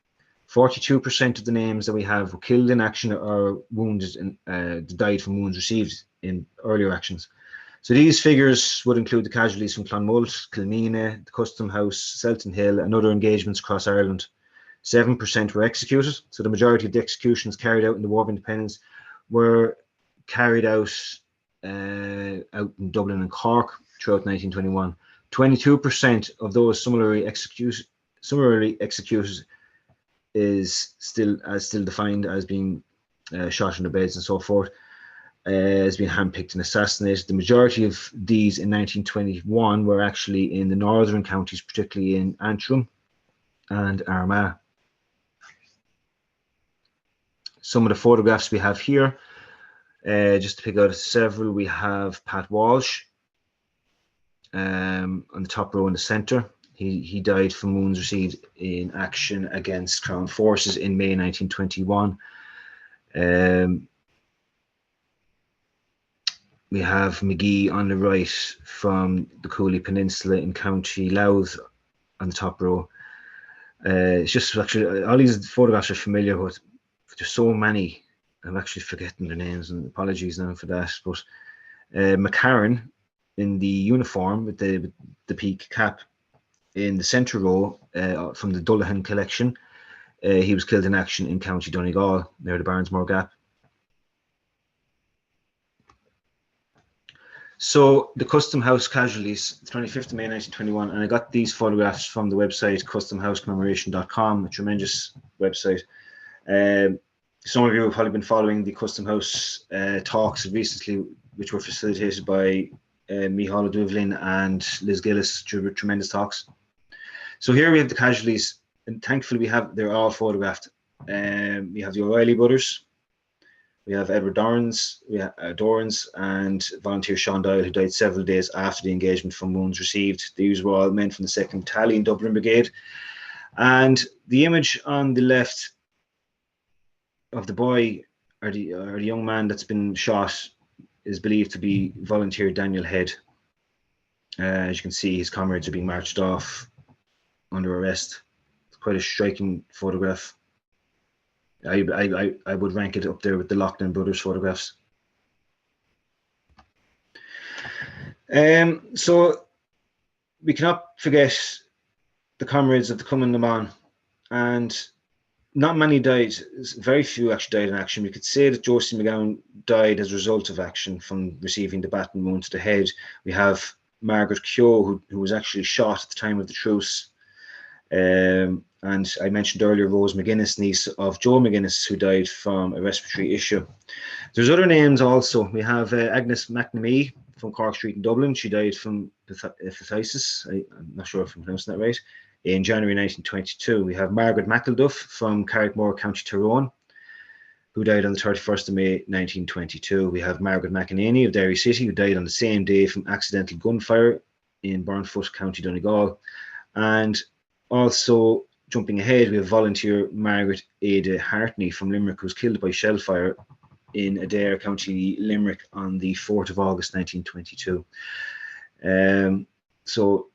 42% of the names that we have were killed in action or wounded and died from wounds received in earlier actions. So these figures would include the casualties from Clonmult, Kilmina, the Custom House, Selton Hill, and other engagements across Ireland. 7% were executed. So the majority of the executions carried out in the War of Independence were carried out in Dublin and Cork throughout 1921. 22% of those summarily executed is still defined as being shot in the beds and so forth. Has been handpicked and assassinated. The majority of these in 1921 were actually in the northern counties, particularly in Antrim and Armagh. Some of the photographs we have here, just to pick out several, we have Pat Walsh on the top row in the centre. He died from wounds received in action against Crown forces in May 1921. We have McGee on the right from the Cooley Peninsula in County Louth on the top row. It's just actually, all these photographs are familiar, but there's so many I'm actually forgetting their names, and apologies now for that. But McCarran in the uniform with the peak cap in the centre row from the Dullahan collection. He was killed in action in County Donegal near the Barnesmore Gap. So the Custom House casualties, 25th of May 1921, and I got these photographs from the website customhousecommemoration.com, a tremendous website. Some of you have probably been following the Custom House talks recently, which were facilitated by Micheál O'Duvlin and Liz Gillis, tremendous talks. So here we have the casualties, and thankfully they're all photographed. We have the O'Reilly brothers, we have Edward Dorrans, and volunteer Sean Doyle, who died several days after the engagement from wounds received. These were all men from the 2nd Battalion Dublin Brigade. And the image on the left of the boy, or the young man that's been shot, is believed to be volunteer Daniel Head. As you can see, his comrades are being marched off under arrest. It's quite a striking photograph. I would rank it up there with the Lochnam Brothers photographs. So we cannot forget the comrades of the Cumann mBán, and not many died. Very few actually died in action. We could say that Josie McGowan died as a result of action from receiving the baton wound to the head. We have Margaret Keogh, who was actually shot at the time of the truce. And I mentioned earlier Rose McGuinness, niece of Joe McGuinness, who died from a respiratory issue. There's other names also. We have Agnes McNamee from Cork Street in Dublin. She died from phthisis. I'm not sure if I'm pronouncing that right. In January 1922. We have Margaret McElduff from Carrickmore, County Tyrone, who died on the 31st of May 1922. We have Margaret McEnany of Derry City, who died on the same day from accidental gunfire in Burnfoot, County Donegal. And also, jumping ahead, we have volunteer Margaret Ada Hartney from Limerick, who was killed by shellfire in Adair, County Limerick on the 4th of August 1922. So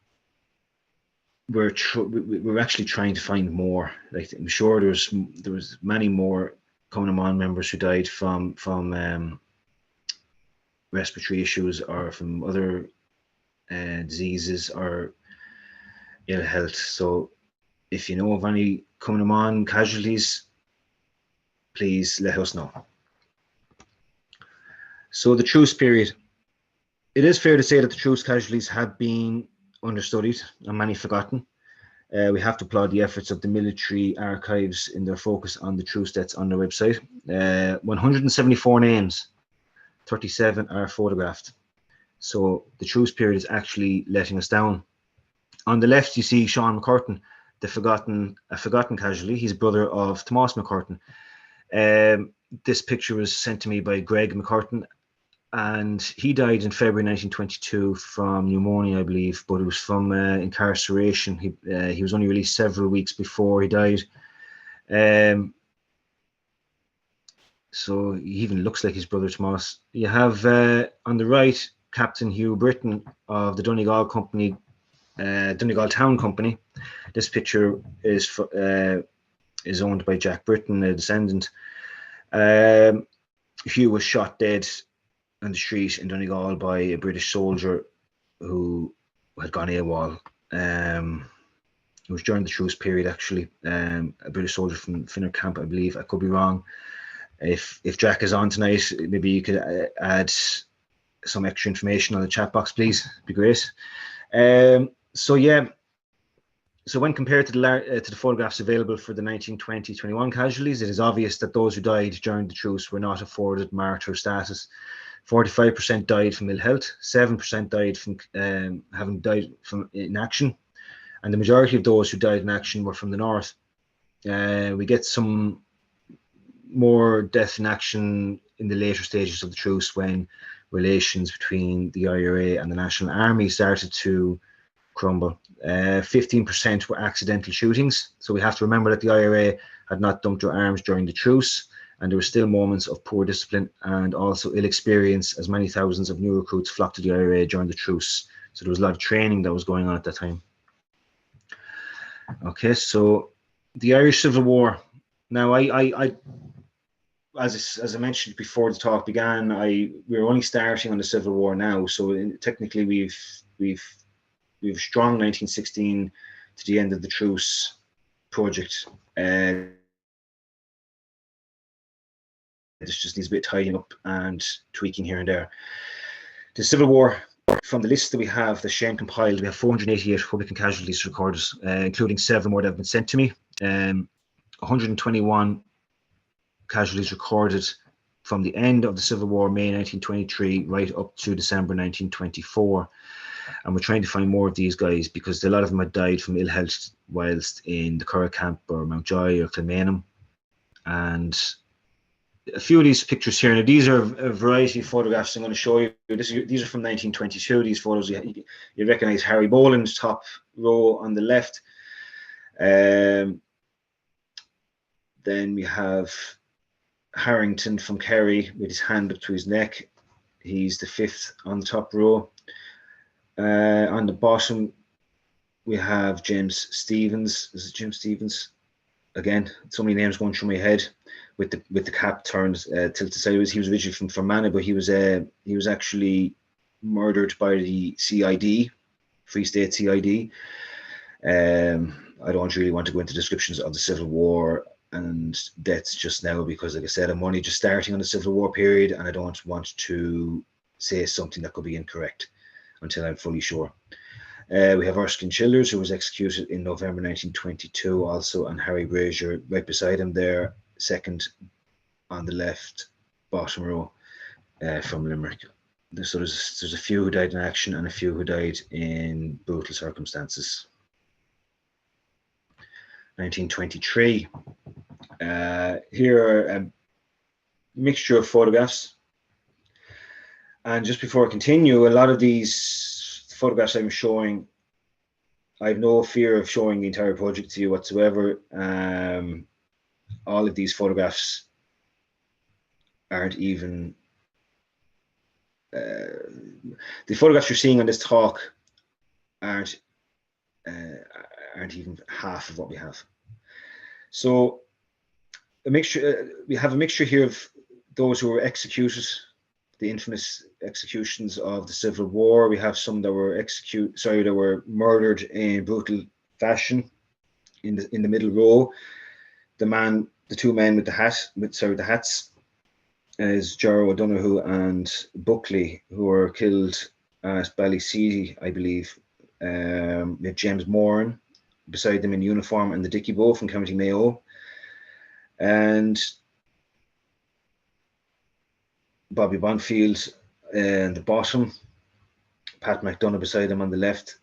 we're actually trying to find more. Like, I'm sure there was many more Cumann mBán members who died from respiratory issues or from other diseases or ill health. So if you know of any Cumann mBán casualties, please let us know. So the truce period. It is fair to say that the truce casualties have been understudied and many forgotten. We have to applaud the efforts of the military archives in their focus on the truce deaths on their website. 174 names, 37 are photographed. So the truce period is actually letting us down. On the left, you see Sean McCurtain, a forgotten casualty. He's brother of Tomás McCurtain. This picture was sent to me by Greg McCurtain, and he died in February 1922 from pneumonia, I believe, but it was from incarceration. He was only released several weeks before he died. So he even looks like his brother Tomás. You have on the right Captain Hugh Britton of the Donegal Company, Donegal Town Company. This picture is owned by Jack Britton, a descendant. Hugh was shot dead on the street in Donegal by a British soldier who had gone AWOL. It was during the truce period, actually. A British soldier from Fianna Camp, I believe. I could be wrong. If Jack is on tonight, maybe you could add some extra information on the chat box, please. It'd be great. So yeah. So when compared to the photographs available for the 1920-21 casualties, it is obvious that those who died during the truce were not afforded martyr status. 45% died from ill health, 7% died from having died from inaction, and the majority of those who died in action were from the north. We get some more death in action in the later stages of the truce when relations between the IRA and the National Army started to crumble. 15% were accidental shootings. So we have to remember that the IRA had not dumped their arms during the truce, and there were still moments of poor discipline and also ill experience, as many thousands of new recruits flocked to the IRA during the truce. So there was a lot of training that was going on at that time. Okay, so the Irish Civil War. Now, I as I mentioned before the talk began, we're only starting on the Civil War now. So technically, we've a strong 1916 to the end of the truce project. This just needs a bit of tidying up and tweaking here and there. The Civil War, from the list that we have, that Shane compiled, we have 488 Republican casualties recorded, including several more that have been sent to me. 121 casualties recorded from the end of the Civil War, May 1923, right up to December 1924. And we're trying to find more of these guys because a lot of them had died from ill health whilst in the Curragh camp or Mountjoy or Kilmainham. And a few of these pictures here, now these are a variety of photographs I'm going to show you. These are from 1922, these photos. You recognize Harry Boland's top row on the left. Then we have Harrington from Kerry with his hand up to his neck. He's the fifth on the top row. On the bottom, we have James Stevens. This is James Stevens. Again, so many names going through my head. With the cap turned tilted sideways. He was originally from Fermanagh, but he was actually murdered by the CID, Free State CID. I don't really want to go into descriptions of the Civil War and deaths just now because, like I said, I'm only just starting on the Civil War period, and I don't want to say something that could be incorrect until I'm fully sure. We have Erskine Childers, who was executed in November 1922, also, and Harry Brazier right beside him there, second on the left bottom row, from Limerick. So there's a few who died in action and a few who died in brutal circumstances. 1923. Here are a mixture of photographs. And just before I continue, a lot of these photographs I'm showing, I have no fear of showing the entire project to you whatsoever. All of these photographs aren't even, the photographs you're seeing on this talk aren't even half of what we have. So a mixture, we have a mixture here of those who were executed, the infamous executions of the Civil War. We have some that were murdered in brutal fashion. In the middle row, the two men with the hats is Jarrow O'Donoghue and Buckley, who were killed at Ballyseedy, I believe. We have James Moran beside them in uniform, and the Dicky Bow from County Mayo, and Bobby Bonfield in the bottom, Pat McDonough beside him on the left,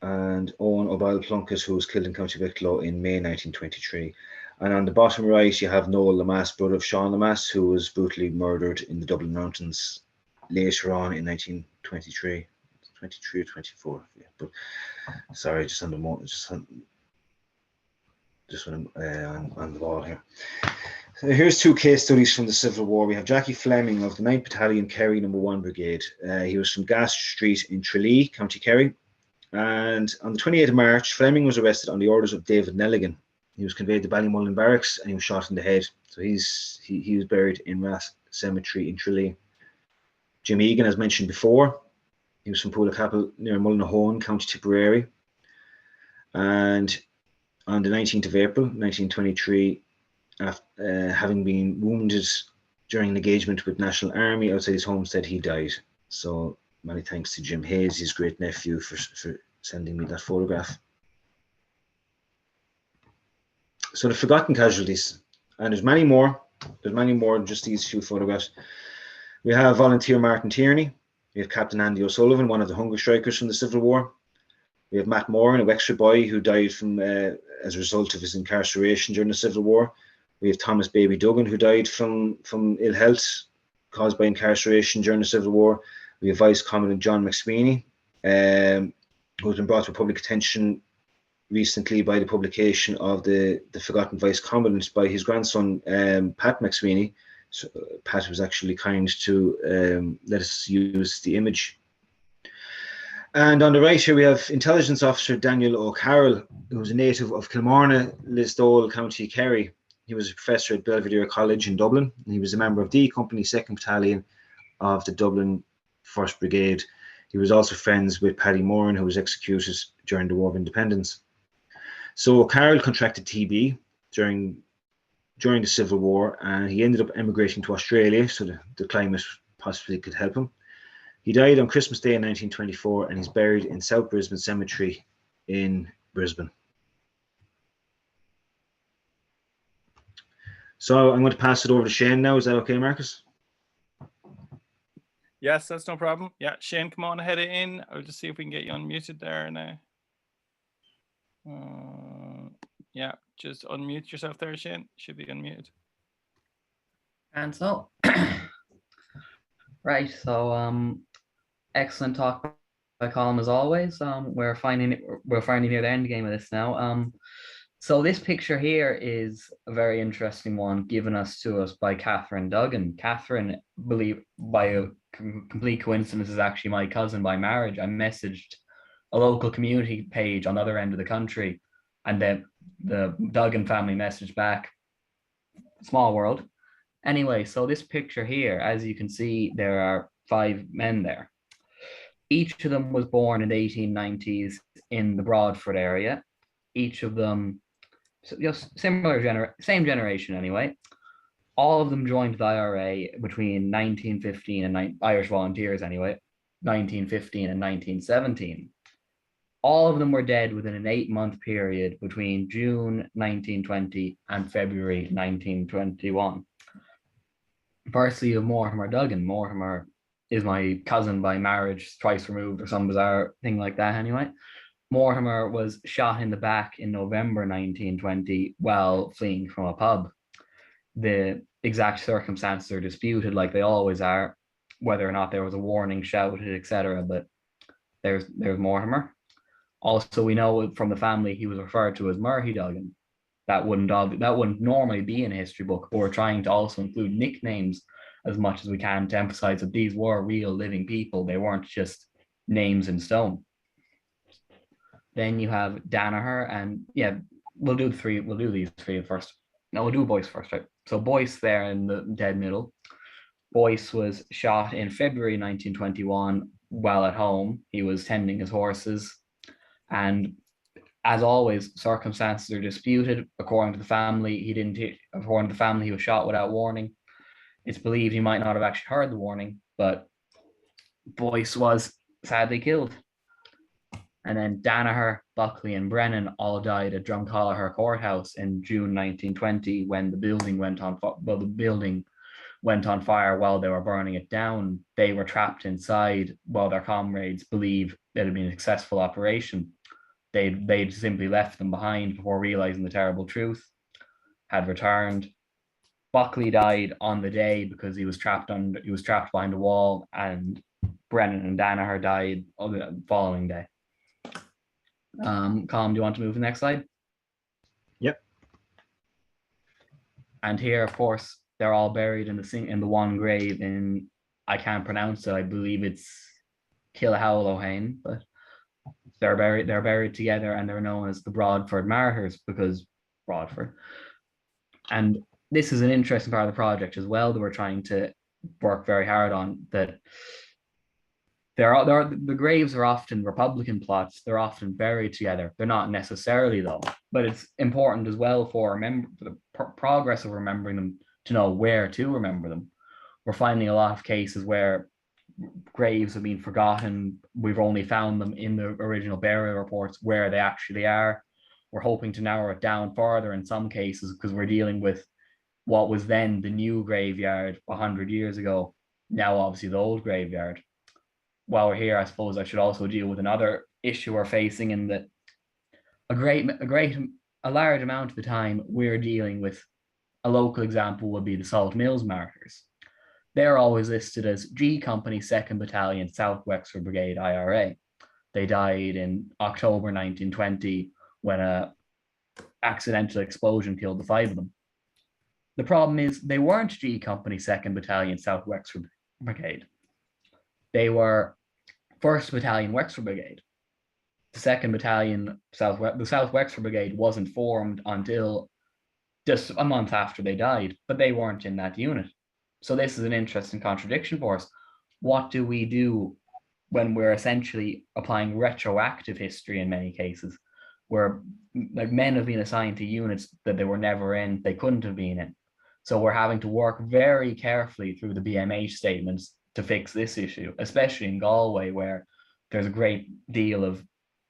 and Owen O'Byle Plunkett, who was killed in County Wicklow in May 1923. And on the bottom right, you have Noel Lamass, brother of Sean Lamass, who was brutally murdered in the Dublin Mountains later on in 1923. 23 or 24, yeah. But sorry, just on the moment, just when I'm on the wall here. So here's two case studies from the Civil War. We have Jackie Fleming of the 9th Battalion, Kerry No. 1 Brigade. He was from Gaster Street in Tralee, County Kerry. And on the 28th of March, Fleming was arrested on the orders of David Nelligan. He was conveyed to Ballymullen Barracks and he was shot in the head. So he was buried in Rath Cemetery in Tralee. Jim Egan, as mentioned before, he was from Poblachta near Mullinahone, County Tipperary. And on the 19th of April, 1923, after, having been wounded during an engagement with National Army outside his homestead, he died. So many thanks to Jim Hayes, his great nephew, for sending me that photograph. So the forgotten casualties, and there's many more. There's many more than just these few photographs. We have volunteer Martin Tierney. We have Captain Andy O'Sullivan, one of the hunger strikers from the Civil War. We have Matt Moran, a Wexford boy who died from as a result of his incarceration during the Civil War. We have Thomas Baby Duggan, who died from ill health caused by incarceration during the Civil War. We have Vice Commandant John McSweeney, who's been brought to public attention recently by the publication of the Forgotten Vice Commandant by his grandson, Pat McSweeney. So, Pat was actually kind to let us use the image. And on the right here, we have Intelligence Officer Daniel O'Carroll, who was a native of Kilmarnock, Lisdole, County Kerry. He was a professor at Belvedere College in Dublin, and he was a member of D Company 2nd Battalion of the Dublin 1st Brigade. He was also friends with Paddy Moran, who was executed during the War of Independence. So Carroll contracted TB during the Civil War, and he ended up emigrating to Australia so the climate possibly could help him. He died on Christmas Day in 1924, and he's buried in South Brisbane Cemetery in Brisbane. So I'm going to pass it over to Shane now. Is that okay, Marcus? Yes, that's no problem. Yeah, Shane, come on ahead in. I'll just see if we can get you unmuted there now. Yeah, just unmute yourself there, Shane. Should be unmuted. And so, right, so excellent talk by Colum as always. We're finding near the end game of this now. So this picture here is a very interesting one given to us by Catherine Duggan. Catherine, believe by a complete coincidence, is actually my cousin by marriage. I messaged a local community page on the other end of the country, and then the Duggan family messaged back. Small world. Anyway, so this picture here, as you can see, there are 5 men there. Each of them was born in the 1890s in the Broadford area. Each of them, just same generation anyway. All of them joined the IRA between 1915 and Irish Volunteers anyway, 1915 and 1917. All of them were dead within an 8-month period between June 1920 and February 1921. Firstly, of Mortimer Duggan. Mortimer is my cousin by marriage, twice removed or some bizarre thing like that anyway. Mortimer was shot in the back in November 1920 while fleeing from a pub. The exact circumstances are disputed, like they always are, whether or not there was a warning shouted, etc. But there's Mortimer. Also, we know from the family he was referred to as Murphy Duggan. That wouldn't normally be in a history book, but we're trying to also include nicknames as much as we can to emphasize that these were real living people. They weren't just names in stone. Then you have Danaher, and yeah, we'll do these 3 first. No, we'll do Boyce first, right? So Boyce there in the dead middle. Boyce was shot in February 1921 while at home. He was tending his horses, and as always, circumstances are disputed. According to the family, he was shot without warning. It's believed he might not have actually heard the warning, but Boyce was sadly killed. And then Danaher, Buckley, and Brennan all died at Drumcolliher Courthouse in June 1920 when the building went on fire while they were burning it down. They were trapped inside while their comrades believe it had been a successful operation. They'd simply left them behind before realizing the terrible truth, had returned. Buckley died on the day because he was trapped behind a wall, and Brennan and Danaher died on the following day. Colum, do you want to move to the next slide? Yep. And here, of course, they're all buried in the one grave in, I can't pronounce it, I believe it's Killahowlohain, but they're buried together, and they're known as the Broadford Martyrs because Broadford. And this is an interesting part of the project as well that we're trying to work very hard on, that the graves are often Republican plots. They're often buried together. They're not necessarily though, but it's important as well for the progress of remembering them to know where to remember them. We're finding a lot of cases where graves have been forgotten. We've only found them in the original burial reports where they actually are. We're hoping to narrow it down further in some cases because we're dealing with what was then the new graveyard 100 years ago, now obviously the old graveyard. While we're here, I suppose I should also deal with another issue we're facing in that a large amount of the time we're dealing with, a local example would be the Salt Mills Martyrs. They're always listed as G Company 2nd Battalion South Wexford Brigade IRA. They died in October 1920 when an accidental explosion killed the 5 of them. The problem is they weren't G Company 2nd Battalion South Wexford Brigade. They were 1st Battalion Wexford Brigade. The 2nd Battalion the South Wexford Brigade wasn't formed until just a month after they died, but they weren't in that unit. So this is an interesting contradiction for us. What do we do when we're essentially applying retroactive history in many cases, where like men have been assigned to units that they were never in, they couldn't have been in. So we're having to work very carefully through the BMH statements to fix this issue, especially in Galway, where there's a great deal of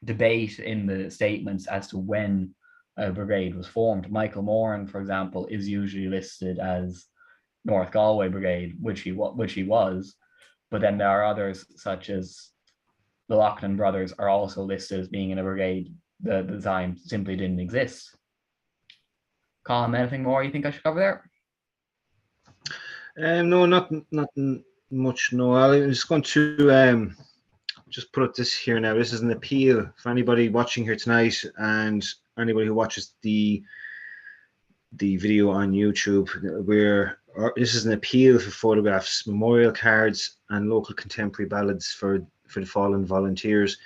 debate in the statements as to when a brigade was formed. Michael Moran, for example, is usually listed as North Galway Brigade, which he was, but then there are others such as the Lochnam Brothers are also listed as being in a brigade that at the time simply didn't exist. Colum, anything more you think I should cover there? No, not much. No, I'm just going to just put this here now. This is an appeal for anybody watching here tonight and anybody who watches the video on YouTube. This is an appeal for photographs, memorial cards, and local contemporary ballads for the fallen volunteers.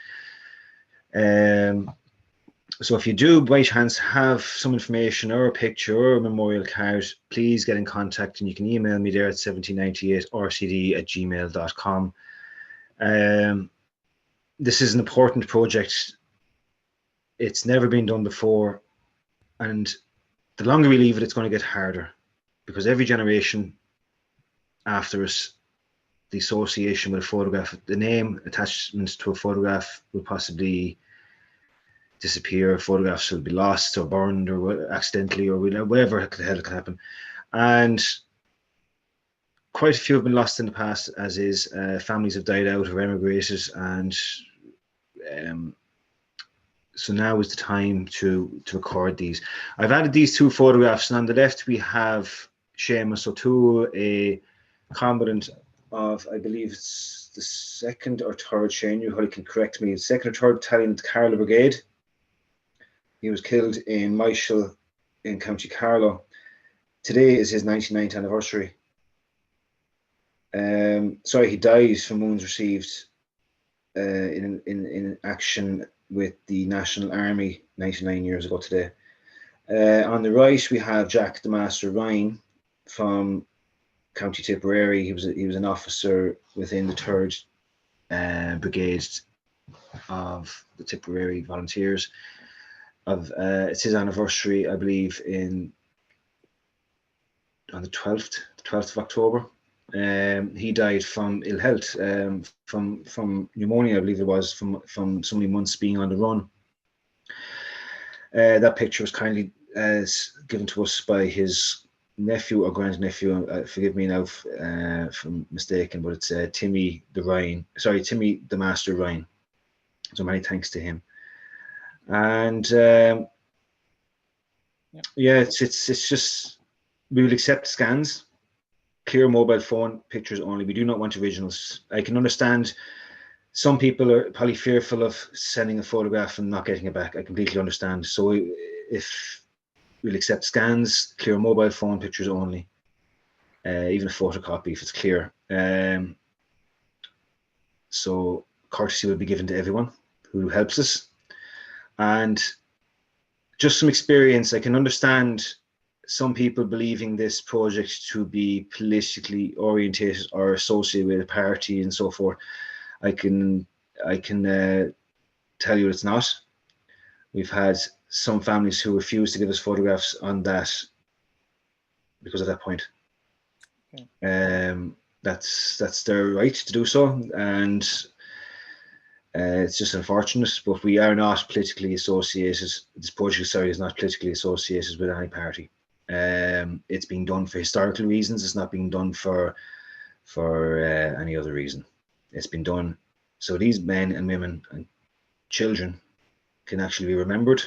So if you do by chance have some information or a picture or a memorial card, please get in contact, and you can email me there at 1798rcd@gmail.com. This is an important project. It's never been done before, and the longer we leave it, it's going to get harder, because every generation after us, the association with a photograph, the name attachment to a photograph will possibly disappear. Photographs will be lost or burned or accidentally or whatever the hell could happen. And quite a few have been lost in the past, as is. Families have died out or emigrated, and so now is the time to record these. I've added these two photographs, and on the left we have Seamus O'Toole, a combatant of, I believe it's the 2nd or 3rd, Shane, you can correct me, 2nd or 3rd Battalion Carlow Brigade. He was killed in Michael in County Carlow. Today is his 99th anniversary. He died from wounds received in action with the National Army 99 years ago today. On the right, we have Jack the Master Ryan from County Tipperary. He was an officer within the 3rd Brigade of the Tipperary Volunteers. It's his anniversary, I believe, on the 12th of October. He died from ill health, from pneumonia, I believe it was, from so many months being on the run. That picture was kindly given to us by his nephew or grandnephew. Forgive me now if I'm mistaken, but it's Timmy the Master Ryan. So many thanks to him. And it's just, we will accept scans, clear mobile phone pictures only. We do not want originals. I can understand some people are probably fearful of sending a photograph and not getting it back. I completely understand. So if we'll accept scans, clear mobile phone pictures only, even a photocopy if it's clear. So courtesy will be given to everyone who helps us. And just some experience, I can understand some people believing this project to be politically orientated or associated with a party and so forth. I can tell you it's not. We've had some families who refuse to give us photographs on that because of that point. Okay. That's their right to do so, and it's just unfortunate, but we are not politically associated. This project, is not politically associated with any party. It's being done for historical reasons. It's not being done for any other reason. It's been done so these men and women and children can actually be remembered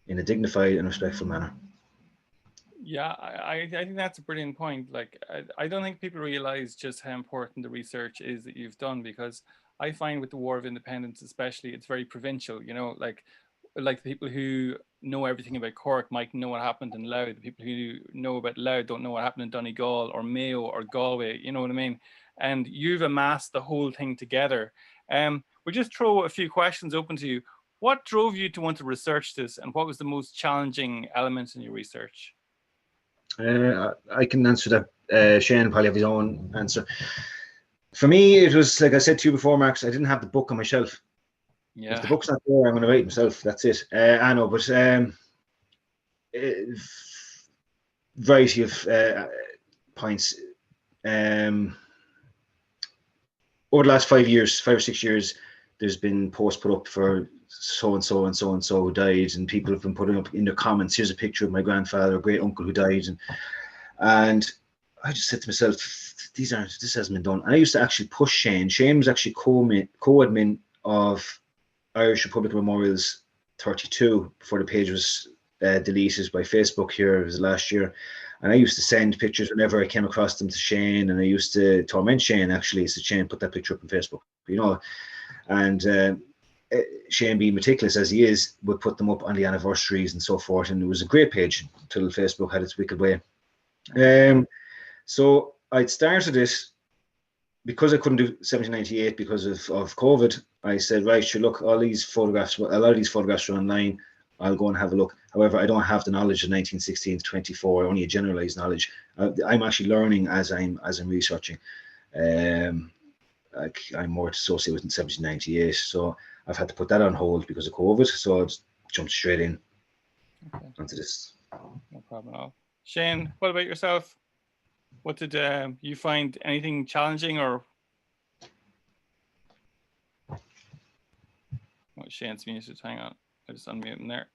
in a dignified and respectful manner. Yeah, I think that's a brilliant point. Like, I don't think people realize just how important the research is that you've done, because I find with the War of Independence especially, it's very provincial, you know, like the people who know everything about Cork might know what happened in Louth. The people who know about Louth don't know what happened in Donegal or Mayo or Galway, you know what I mean? And you've amassed the whole thing together. We'll just throw a few questions open to you. What drove you to want to research this, and what was the most challenging element in your research? I can answer that. Shane probably have his own answer. For me, it was like I said to you before, Marcus. I didn't have the book on my shelf. Yeah. If the book's not there, I'm going to write myself. That's it. I know, but variety of points. Over the last 5 years, 5 or 6 years, there's been posts put up for so and so and so and so who died, and people have been putting up in their comments, here's a picture of my grandfather or great uncle who died, and I just said to myself, this hasn't been done. And I used to actually push Shane. Shane was actually co-admin of Irish Republican Memorials 32 before the page was deleted by Facebook here. It was last year. And I used to send pictures whenever I came across them to Shane, and I used to torment Shane, actually. So Shane, put that picture up on Facebook, you know. And Shane, being meticulous as he is, would put them up on the anniversaries and so forth. And it was a great page until Facebook had its wicked way. So I'd started it because I couldn't do 1798 because of COVID. I said, right, sure, look, all these photographs, a lot of these photographs are online. I'll go and have a look. However, I don't have the knowledge of 1916 to 24, only a generalized knowledge. I'm actually learning as I'm researching. I'm more associated with 1798, so I've had to put that on hold because of COVID. So I just jumped straight in onto this. No problem at all. Shane, what about yourself? What did you find anything challenging or? Oh, Shane's muted. Hang on. I just unmute him there.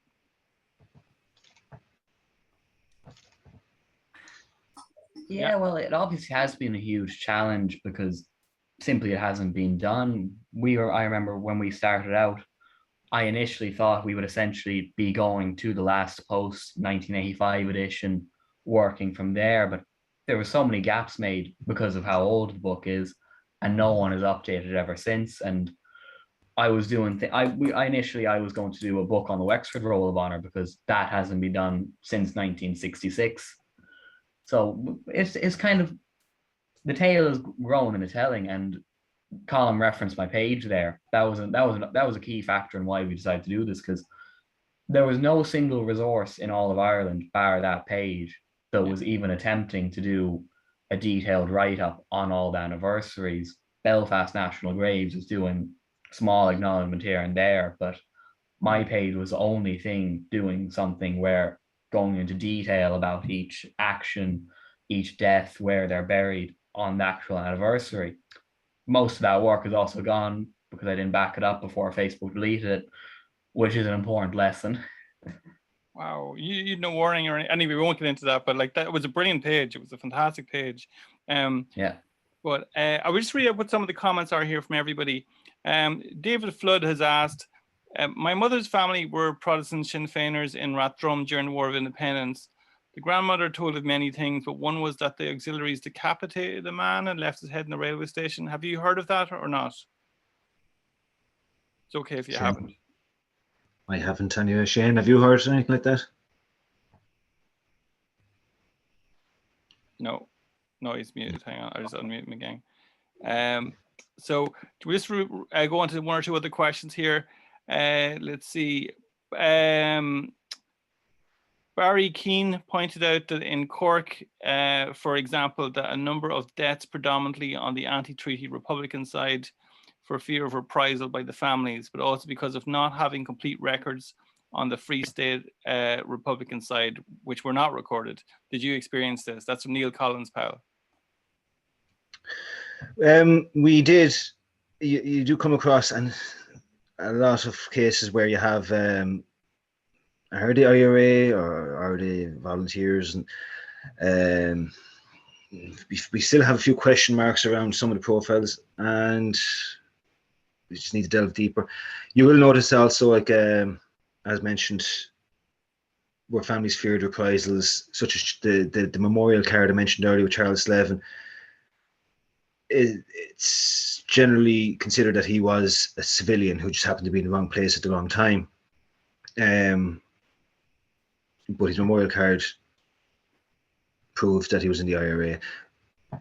Yeah, well, it obviously has been a huge challenge because simply it hasn't been done. I remember when we started out, I initially thought we would essentially be going to the last post 1985 edition, working from there, but there were so many gaps made because of how old the book is, and no one has updated it ever since. And I was doing I initially was going to do a book on the Wexford Roll of Honor because that hasn't been done since 1966. So it's kind of, the tale is grown in the telling, and Colum referenced my page there. That was a key factor in why we decided to do this, because there was no single resource in all of Ireland, bar that page, that was even attempting to do a detailed write-up on all the anniversaries. Belfast National Graves was doing small acknowledgement here and there, but my page was the only thing doing something where going into detail about each action, each death, where they're buried on the actual anniversary. Most of that work is also gone because I didn't back it up before Facebook deleted it, which is an important lesson. Wow, you had no warning or anyway, we won't get into that, but like that was a brilliant page. It was a fantastic page. Yeah. But I will just read out what some of the comments are here from everybody. David Flood has asked, my mother's family were Protestant Sinn Féiners in Rathdrum during the War of Independence. The grandmother told of many things, but one was that the auxiliaries decapitated a man and left his head in the railway station. Have you heard of that or not? It's okay if you haven't. I haven't, anyway. Shane, have you heard anything like that? No, he's muted. Hang on, I'll just unmute him again. So do we just go on to one or two other questions here? Let's see. Barry Keane pointed out that in Cork, for example, that a number of deaths predominantly on the anti-treaty Republican side for fear of reprisal by the families, but also because of not having complete records on the Free State Republican side, which were not recorded. Did you experience this? That's from Neil Collins, pal. We did. You do come across a lot of cases where you have are the IRA or are the volunteers, and we still have a few question marks around some of the profiles, and we just need to delve deeper. You will notice also, like as mentioned, where families feared reprisals, such as the memorial card I mentioned earlier with Charles Slevin. It's generally considered that he was a civilian who just happened to be in the wrong place at the wrong time. But his memorial card proved that he was in the IRA.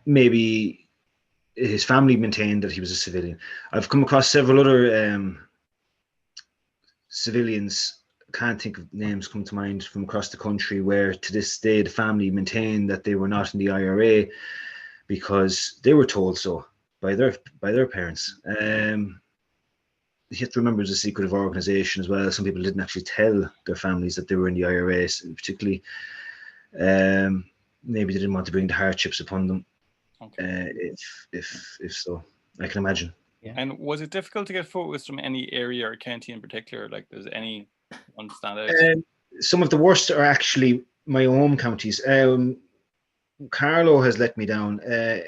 Maybe his family maintained that he was a civilian. I've come across several other civilians can't think of names come to mind from across the country where to this day the family maintain that they were not in the IRA because they were told so by their parents. You have to remember it's a secretive organization as well. Some people didn't actually tell their families that they were in the IRA, particularly. Maybe they didn't want to bring the hardships upon them. Okay. If so, I can imagine. Yeah. And was it difficult to get photos from any area or county in particular? Like, does any one stand out? Some of the worst are actually my home counties. Carlow has let me down.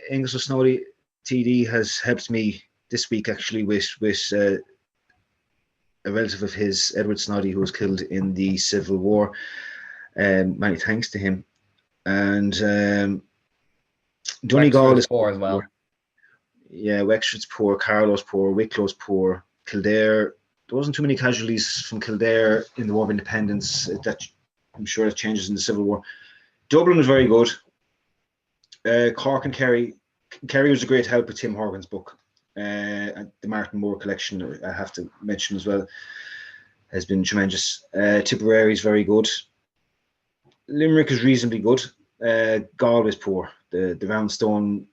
Ingersoll Snowdy TD has helped me this week actually with a relative of his, Edward Snoddy, who was killed in the Civil War. Many thanks to him. And Donegal is poor as well. Yeah, Wexford's poor, Carlow's poor, Wicklow's poor, Kildare. There wasn't too many casualties from Kildare in the War of Independence. That I'm sure that changes in the Civil War. Dublin was very good. Cork and Kerry. Kerry was a great help with Tim Horgan's book. And the Martin Moore collection, I have to mention as well, has been tremendous. Tipperary is very good. Limerick is reasonably good. Galway is poor. The Roundstone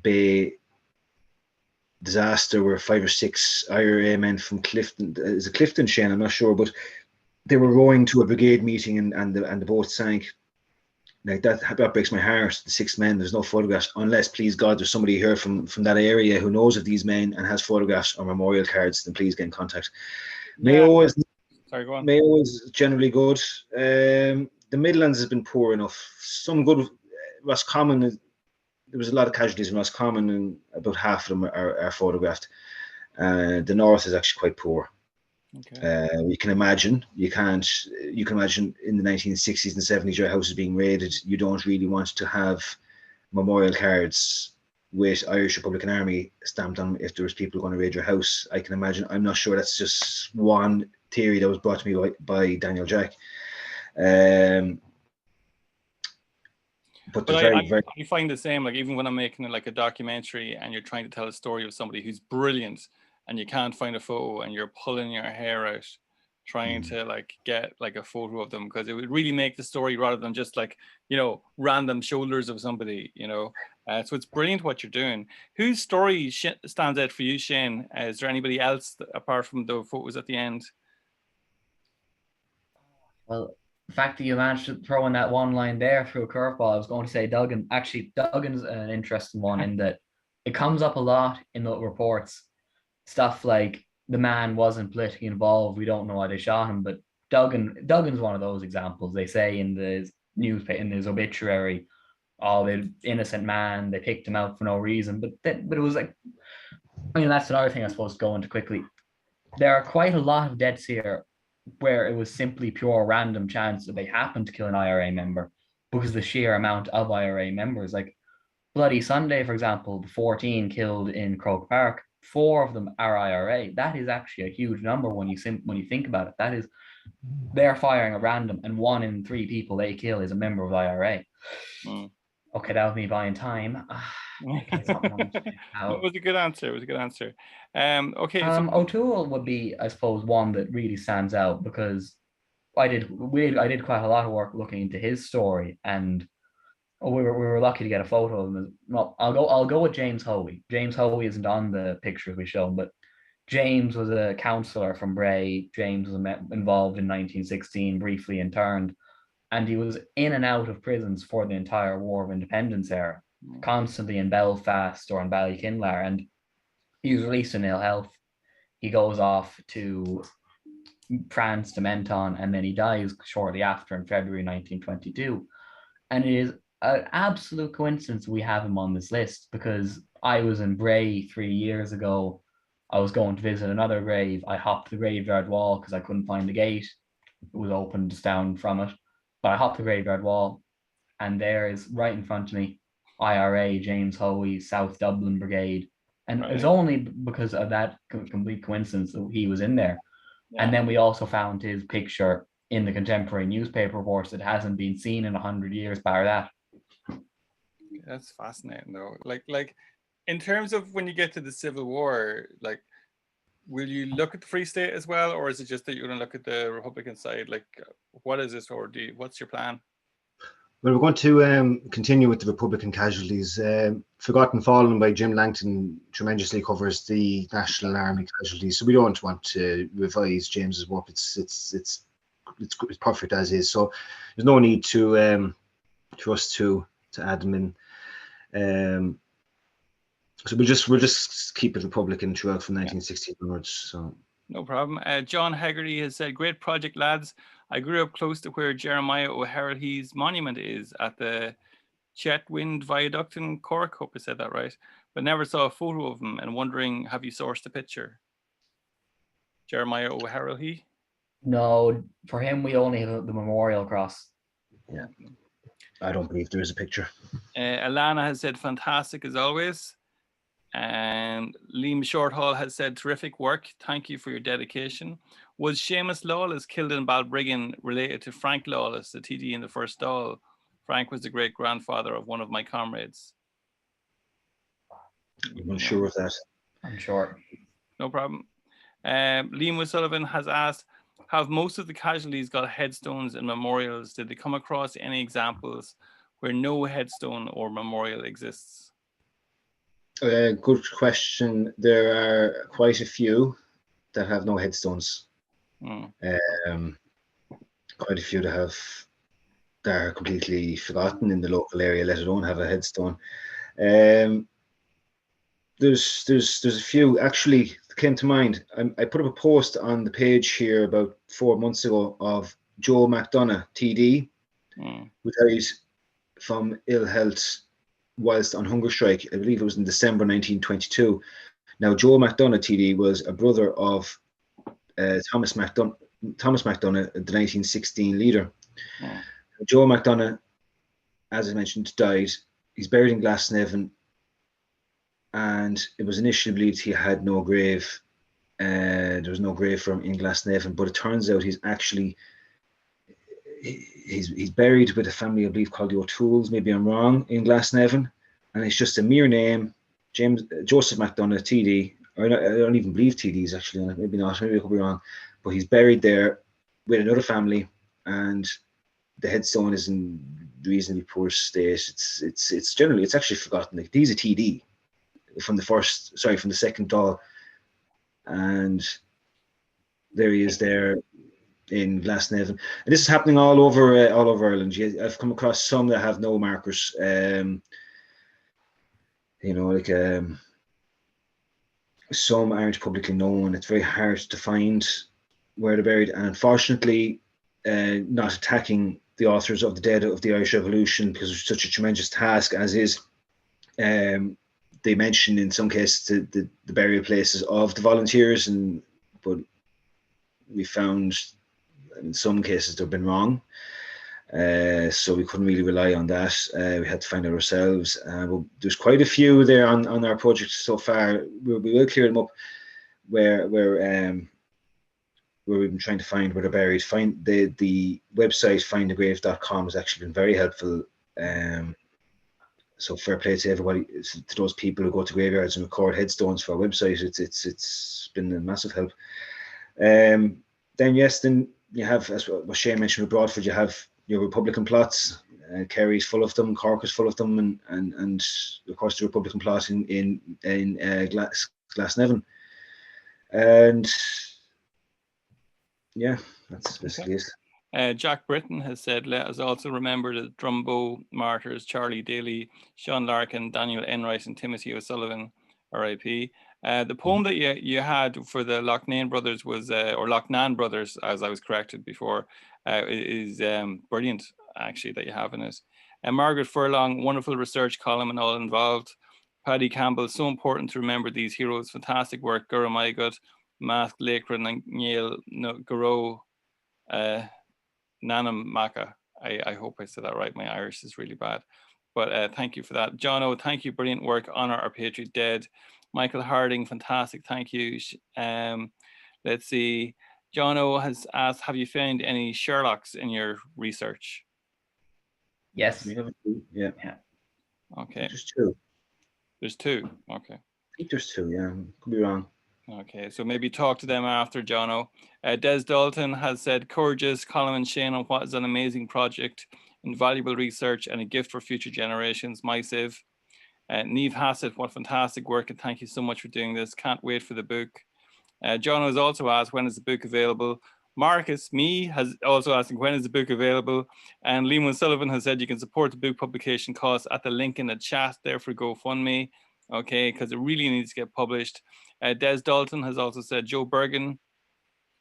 Bay disaster where 5 or 6 IRA men from Clifton, is it Clifton, Shane? I'm not sure, but they were rowing to a brigade meeting and the boat sank. Like that breaks my heart. The 6 men, there's no photographs, unless, please God, there's somebody here from that area who knows of these men and has photographs or memorial cards, then please get in contact. Mayo is generally good. The Midlands has been poor enough. Some good. Roscommon, there was a lot of casualties in Roscommon, and about half of them are photographed. The north is actually quite poor. Okay. You can imagine in the 1960s and 70s your house is being raided. You don't really want to have memorial cards with Irish Republican Army stamped on if there was people going to raid your house. I can imagine. I'm not sure. That's just one theory that was brought to me by Daniel Jack. But I find the same, like even when I'm making like a documentary and you're trying to tell a story of somebody who's brilliant and you can't find a photo and you're pulling your hair out trying to like get like a photo of them, because it would really make the story rather than just like, you know, random shoulders of somebody, you know. So it's brilliant what you're doing. Whose story stands out for you, Shane? Is there anybody else apart from the photos at the end? Well, the fact that you managed to throw in that one line there through a curveball, I was going to say Duggan. Actually, Duggan's an interesting one in that it comes up a lot in the reports. Stuff like the man wasn't politically involved. We don't know why they shot him, but Duggan's one of those examples. They say in the newspaper, in his obituary, oh, the innocent man, they picked him out for no reason. But it was like, I mean, that's another thing I suppose to go into quickly. There are quite a lot of deaths here where it was simply pure random chance that they happened to kill an IRA member because the sheer amount of IRA members, like Bloody Sunday, for example, the 14 killed in Croke Park, 4 of them are IRA. That is actually a huge number when you think about it. That is, they're firing at random, and 1 in 3 people they kill is a member of the IRA. Okay, that was me buying time. It was a good answer. Okay. O'Toole would be, I suppose, one that really stands out because I did quite a lot of work looking into his story, and we were lucky to get a photo of him. Well, I'll go with James Hoey. James Hoey isn't on the pictures we shown, but James was a councillor from Bray. James was involved in 1916, briefly interned, and he was in and out of prisons for the entire War of Independence era, constantly in Belfast or in Ballykinlar, and he was released in ill health. He goes off to France to Menton, and then he dies shortly after in February 1922. And it is an absolute coincidence we have him on this list because I was in Bray 3 years ago. I was going to visit another grave. I hopped the graveyard wall because I couldn't find the gate. It was open just down from it. But I hopped the graveyard wall, and there is right in front of me IRA, James Hoey, South Dublin Brigade. And It's only because of that complete coincidence that he was in there. Yeah. And then we also found his picture in the contemporary newspaper reports that hasn't been seen in 100 years bar that. That's fascinating though. Like in terms of when you get to the Civil War, like will you look at the Free State as well, or is it just that you're going to look at the Republican side? Like, what is it, or what's your plan? Well, we're going to continue with the Republican casualties. Forgotten Fallen by Jim Langton tremendously covers the National Army casualties, so we don't want to revise James's work. It's perfect as is. So there's no need to for us to add them in. So we'll just keep it Republican throughout from 1916 onwards. So no problem. John Haggerty has said, "Great project, lads. I grew up close to where Jeremiah O'Harrelly's monument is at the Chetwynd Viaduct in Cork. Hope I said that right. But never saw a photo of him and wondering, have you sourced a picture?" Jeremiah O'Harrelly? No, for him, we only have the memorial cross. Yeah, I don't believe there is a picture. Alana has said, "Fantastic as always." And Liam Shorthall has said, "Terrific work. Thank you for your dedication." Was Seamus Lawless killed in Balbriggan related to Frank Lawless, the TD in the first Dáil? Frank was the great grandfather of one of my comrades. I'm not sure of that. I'm sure. No problem. Liam O'Sullivan has asked, have most of the casualties got headstones and memorials? Did they come across any examples where no headstone or memorial exists? Good question. There are quite a few that have no headstones. Quite a few that are completely forgotten in the local area, let alone have a headstone. There's a few actually that came to mind. I put up a post on the page here about 4 months ago of Joe McDonough, TD, who died from ill health whilst on hunger strike. I believe it was in December 1922. Now, Joe McDonough, TD, was a brother of Thomas McDonough, the 1916 leader. Joe McDonough, as I mentioned, died. He's buried in Glasnevin, and it was initially believed he had no grave. There was no grave for him in Glasnevin, but it turns out he's buried with a family, I believe, called the O'Tooles. Maybe I'm wrong, in Glasnevin, and it's just a mere name, Joseph McDonough, TD. Or I don't even believe TD's actually on it. Maybe not. Maybe I could be wrong. But he's buried there with another family, and the headstone is in reasonably poor state. It's generally, it's actually forgotten. Like, he's a TD from the second Dáil, and there he is there in Glasnevin. And this is happening all over Ireland. I've come across some that have no markers. Some aren't publicly known. It's very hard to find where they're buried, and unfortunately, not attacking the authors of the dead of the Irish Revolution, because it's such a tremendous task as is. They mention in some cases the burial places of the volunteers, but we found in some cases they've been wrong. So we couldn't really rely on that. We had to find it ourselves. But there's quite a few there on our project so far. We will clear them up where we've been trying to find where they're buried. Find the website findagrave.com has actually been very helpful. So fair play to everybody, to those people who go to graveyards and record headstones for our website. It's been a massive help. Then you have, as what Shane mentioned with Broadford, you have your Republican plots. Kerry's full of them, Cork is full of them, and of course the Republican plot in Glasnevin. And yeah, that's basically it. Jack Britton has said, let us also remember the Drumbo martyrs, Charlie Daly, Sean Larkin, Daniel Enright, and Timothy O'Sullivan, RIP. The poem that you had for the Lochnam Brothers was, or Lochnam Brothers, as I was corrected before, is brilliant, actually, that you have in it. Margaret Furlong, wonderful research column and all involved. Paddy Campbell, so important to remember these heroes. Fantastic work. Gura Maigut, Mask Laochra, Niel Garo, Nanam Maka. I hope I said that right. My Irish is really bad. But thank you for that. Jono, thank you. Brilliant work. Honor our patriot dead. Michael Harding, fantastic. Thank you. Let's see. Jono has asked, have you found any Sherlocks in your research? Yes. Yeah. Okay. There's two. There's two. Okay. I think there's two, yeah. Could be wrong. Okay, so maybe talk to them after, Jono. Des Dalton has said, courageous Colum and Shane on what is an amazing project, invaluable research and a gift for future generations. My Siv. Neve Hassett, what fantastic work, and thank you so much for doing this. Can't wait for the book. Jono has also asked, when is the book available? Marcus, has also asking, when is the book available? And Liam Sullivan has said you can support the book publication costs at the link in the chat there for GoFundMe. Okay, because it really needs to get published. Des Dalton has also said Joe Bergen,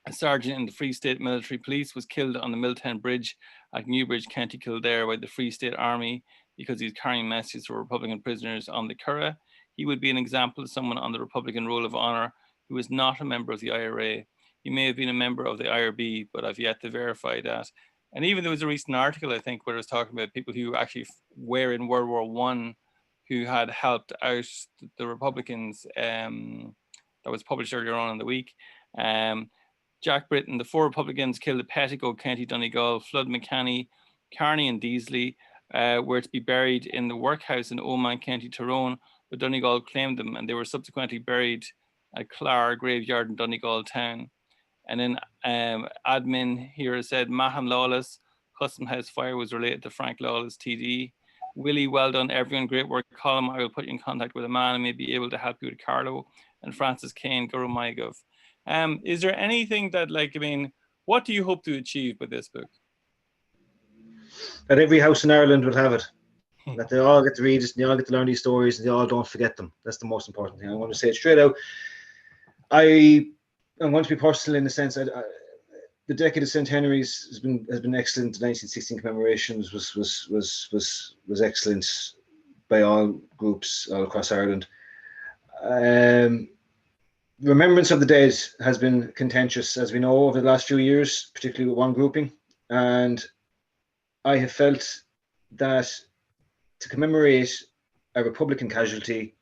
a sergeant in the Free State Military Police, was killed on the Milltown Bridge at Newbridge, County Kildare by the Free State Army because he's carrying messages for Republican prisoners on the Curragh. He would be an example of someone on the Republican Roll of Honour who is not a member of the IRA. He may have been a member of the IRB, but I've yet to verify that. And even there was a recent article, I think, where it was talking about people who actually were in World War I who had helped out the Republicans. That was published earlier on in the week. Jack Britton, the 4 Republicans killed at Pettigo, County Donegal, Flood McCanny, Carney and Deasley were to be buried in the workhouse in Oman, County Tyrone, but Donegal claimed them and they were subsequently buried at Clar Graveyard in Donegal town. And then admin here said Maham Lawless, Custom House fire was related to Frank Lawless TD. Willie, well done, everyone, great work. Colum, I will put you in contact with a man and may be able to help you with Carlo. And Francis Kane, Guru Maigov. Is there anything that, like, I mean, what do you hope to achieve with this book? That every house in Ireland will have it. That they all get to read it, and they all get to learn these stories, and they all don't forget them. That's the most important thing. I want to say it straight out. I'm going to be personal in the sense that the decade of centenaries has been excellent. The 1916 commemorations was excellent by all groups all across Ireland. Remembrance of the dead has been contentious, as we know, over the last few years, particularly with one grouping. And I have felt that to commemorate a Republican casualty,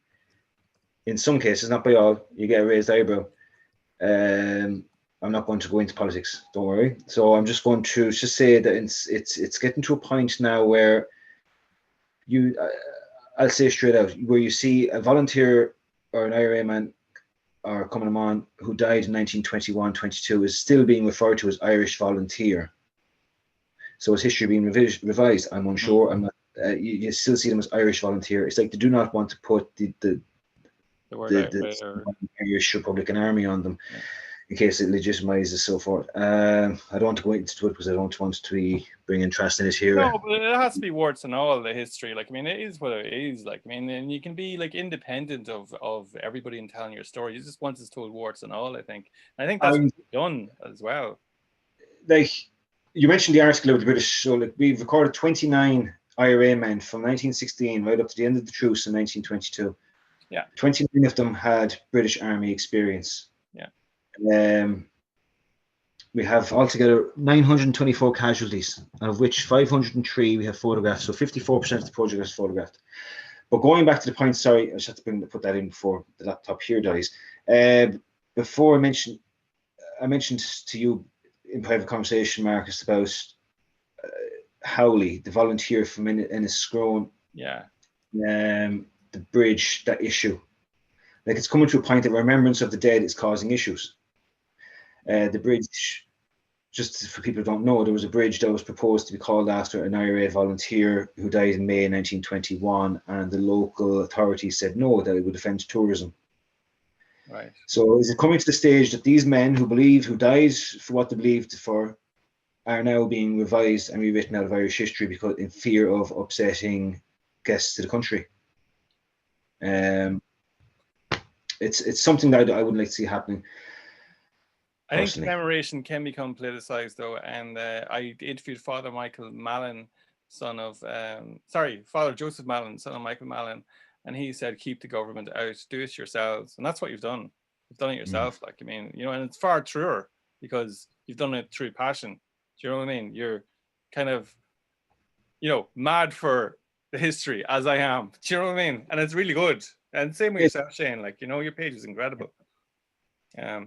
in some cases, not by all, you get a raised eyebrow. I'm not going to go into politics, don't worry. So I'm just going to just say that it's getting to a point now where I'll say straight out, where you see a volunteer or an IRA man or Cumann who died in 1921-22 is still being referred to as Irish volunteer. So is history being revised? I'm unsure. I'm not. You still see them as Irish volunteer. It's like they do not want to put the Irish Republican Army on them, yeah, in case it legitimizes so forth. I don't want to go into it because I don't want to be bringing trust in it here. No, but it has to be warts and all the history. Like, I mean, it is what it is. Like, I mean, and you can be like independent of everybody in telling your story. You just once it's told warts and all. I think that's what we've done as well. Like you mentioned the article of the British. So like we've recorded 29 IRA men from 1916 right up to the end of the truce in 1922. Yeah, 29 of them had British Army experience. Yeah. We have altogether 924 casualties, of which 503 we have photographs. So 54% of the project is photographed. But going back to the point, sorry, I just have to put that in before the laptop here dies. Before I mentioned to you in private conversation, Marcus, about Howley, the volunteer from Enniscrone. Yeah. The bridge, that issue. Like, it's coming to a point that remembrance of the dead is causing issues. The bridge, just for people who don't know, there was a bridge that was proposed to be called after an IRA volunteer who died in May 1921, and the local authorities said no, that it would offend tourism. Right. So is it coming to the stage that these men who died for what they believed for, are now being revised and rewritten out of Irish history because in fear of upsetting guests to the country? It's something that I would like to see happening. I think commemoration can become politicized, though, and I interviewed Father Michael Mallon, Father Joseph Mallon, son of Michael Mallon, and he said, keep the government out, do it yourselves. And that's what you've done. You've done it yourself. Like, I mean, you know, and it's far truer because you've done it through passion. Do you know what I mean? You're kind of, you know, mad for the history, as I am. Do you know what I mean? And it's really good. And same with yourself, Shane. Like, you know, your page is incredible. I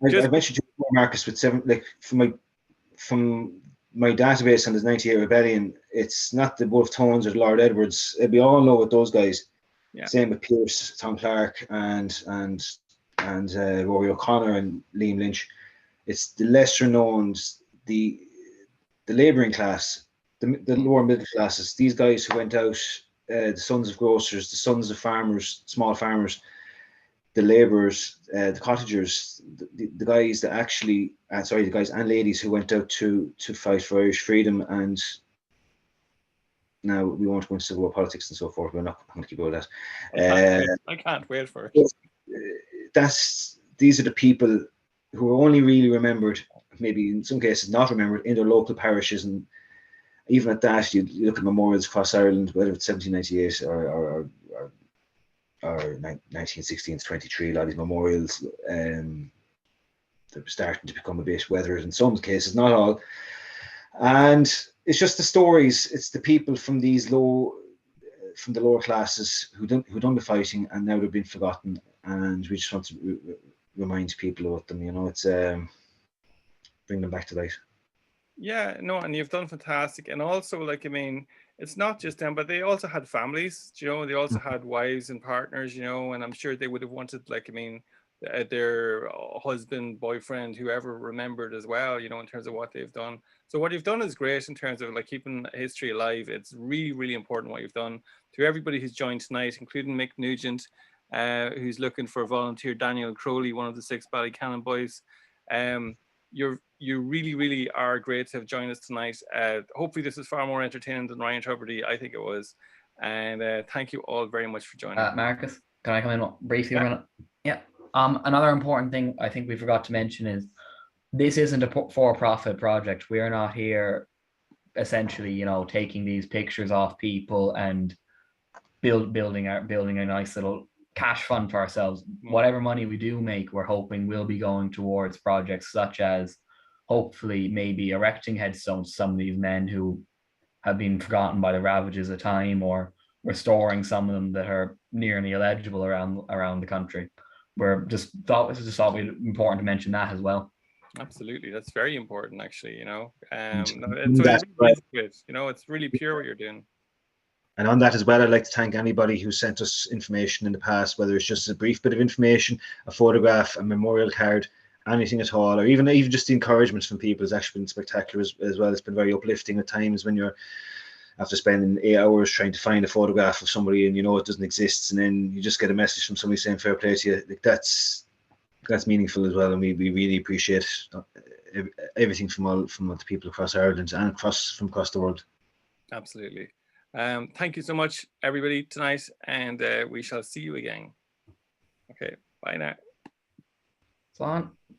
mentioned you before, Marcus, with from my database on the 98 Rebellion, it's not the Wolfe Tones or the Lord Edwards. We all know with those guys. Yeah. Same with Pierce, Tom Clark, and and Rory O'Connor and Liam Lynch. It's the lesser known, the labouring class, the lower middle classes. These guys who went out, the sons of grocers, the sons of farmers, small farmers, the labourers, the cottagers, the guys that actually, the guys and ladies who went out to fight for Irish freedom. And now we won't go into civil war politics and so forth. We're not going to keep all that. I can't wait for it. These are the people who are only really remembered, maybe in some cases not remembered, in their local parishes. And even at that, you look at memorials across Ireland, whether it's 1798 or 1916 to 23, a lot of these memorials, they're starting to become a bit weathered in some cases, not all. And it's just the stories. It's the people from from the lower classes who done the fighting, and now they're being forgotten. And we just want to remind people about them. It's bring them back to light. Yeah, no, and you've done fantastic. And also, like, I mean, it's not just them, but they also had families, they also had wives and partners, and I'm sure they would have wanted, like, I mean, their husband, boyfriend, whoever remembered as well, in terms of what they've done. So what you've done is great in terms of like keeping history alive. It's really, really important what you've done. To everybody who's joined tonight, including Mick Nugent, who's looking for volunteer Daniel Crowley, one of the 6 Ballycannon boys. You really, really are great to have joined us tonight. Hopefully this is far more entertaining than Ryan Tubridy. I think it was. And thank you all very much for joining. Marcus, can I come in briefly? Yeah. Yeah. Another important thing I think we forgot to mention is this isn't a for-profit project. We are not here essentially, taking these pictures off people and building a nice little cash fund for ourselves. Whatever money we do make, we're hoping will be going towards projects such as hopefully maybe erecting headstones to some of these men who have been forgotten by the ravages of time, or restoring some of them that are nearly illegible around the country. We're just thought it important to mention that as well. Absolutely, that's very important, actually. It's really pure what you're doing. And on that as well, I'd like to thank anybody who sent us information in the past, whether it's just a brief bit of information, a photograph, a memorial card, anything at all, or even just the encouragement from people has actually been spectacular as well. It's been very uplifting at times when you're after spending 8 hours trying to find a photograph of somebody and it doesn't exist, and then you just get a message from somebody saying fair play to you. Like, that's meaningful as well, and we really appreciate everything from the people across Ireland and from across the world. Absolutely. Thank you so much, everybody, tonight, and we shall see you again. Okay, bye now. So on.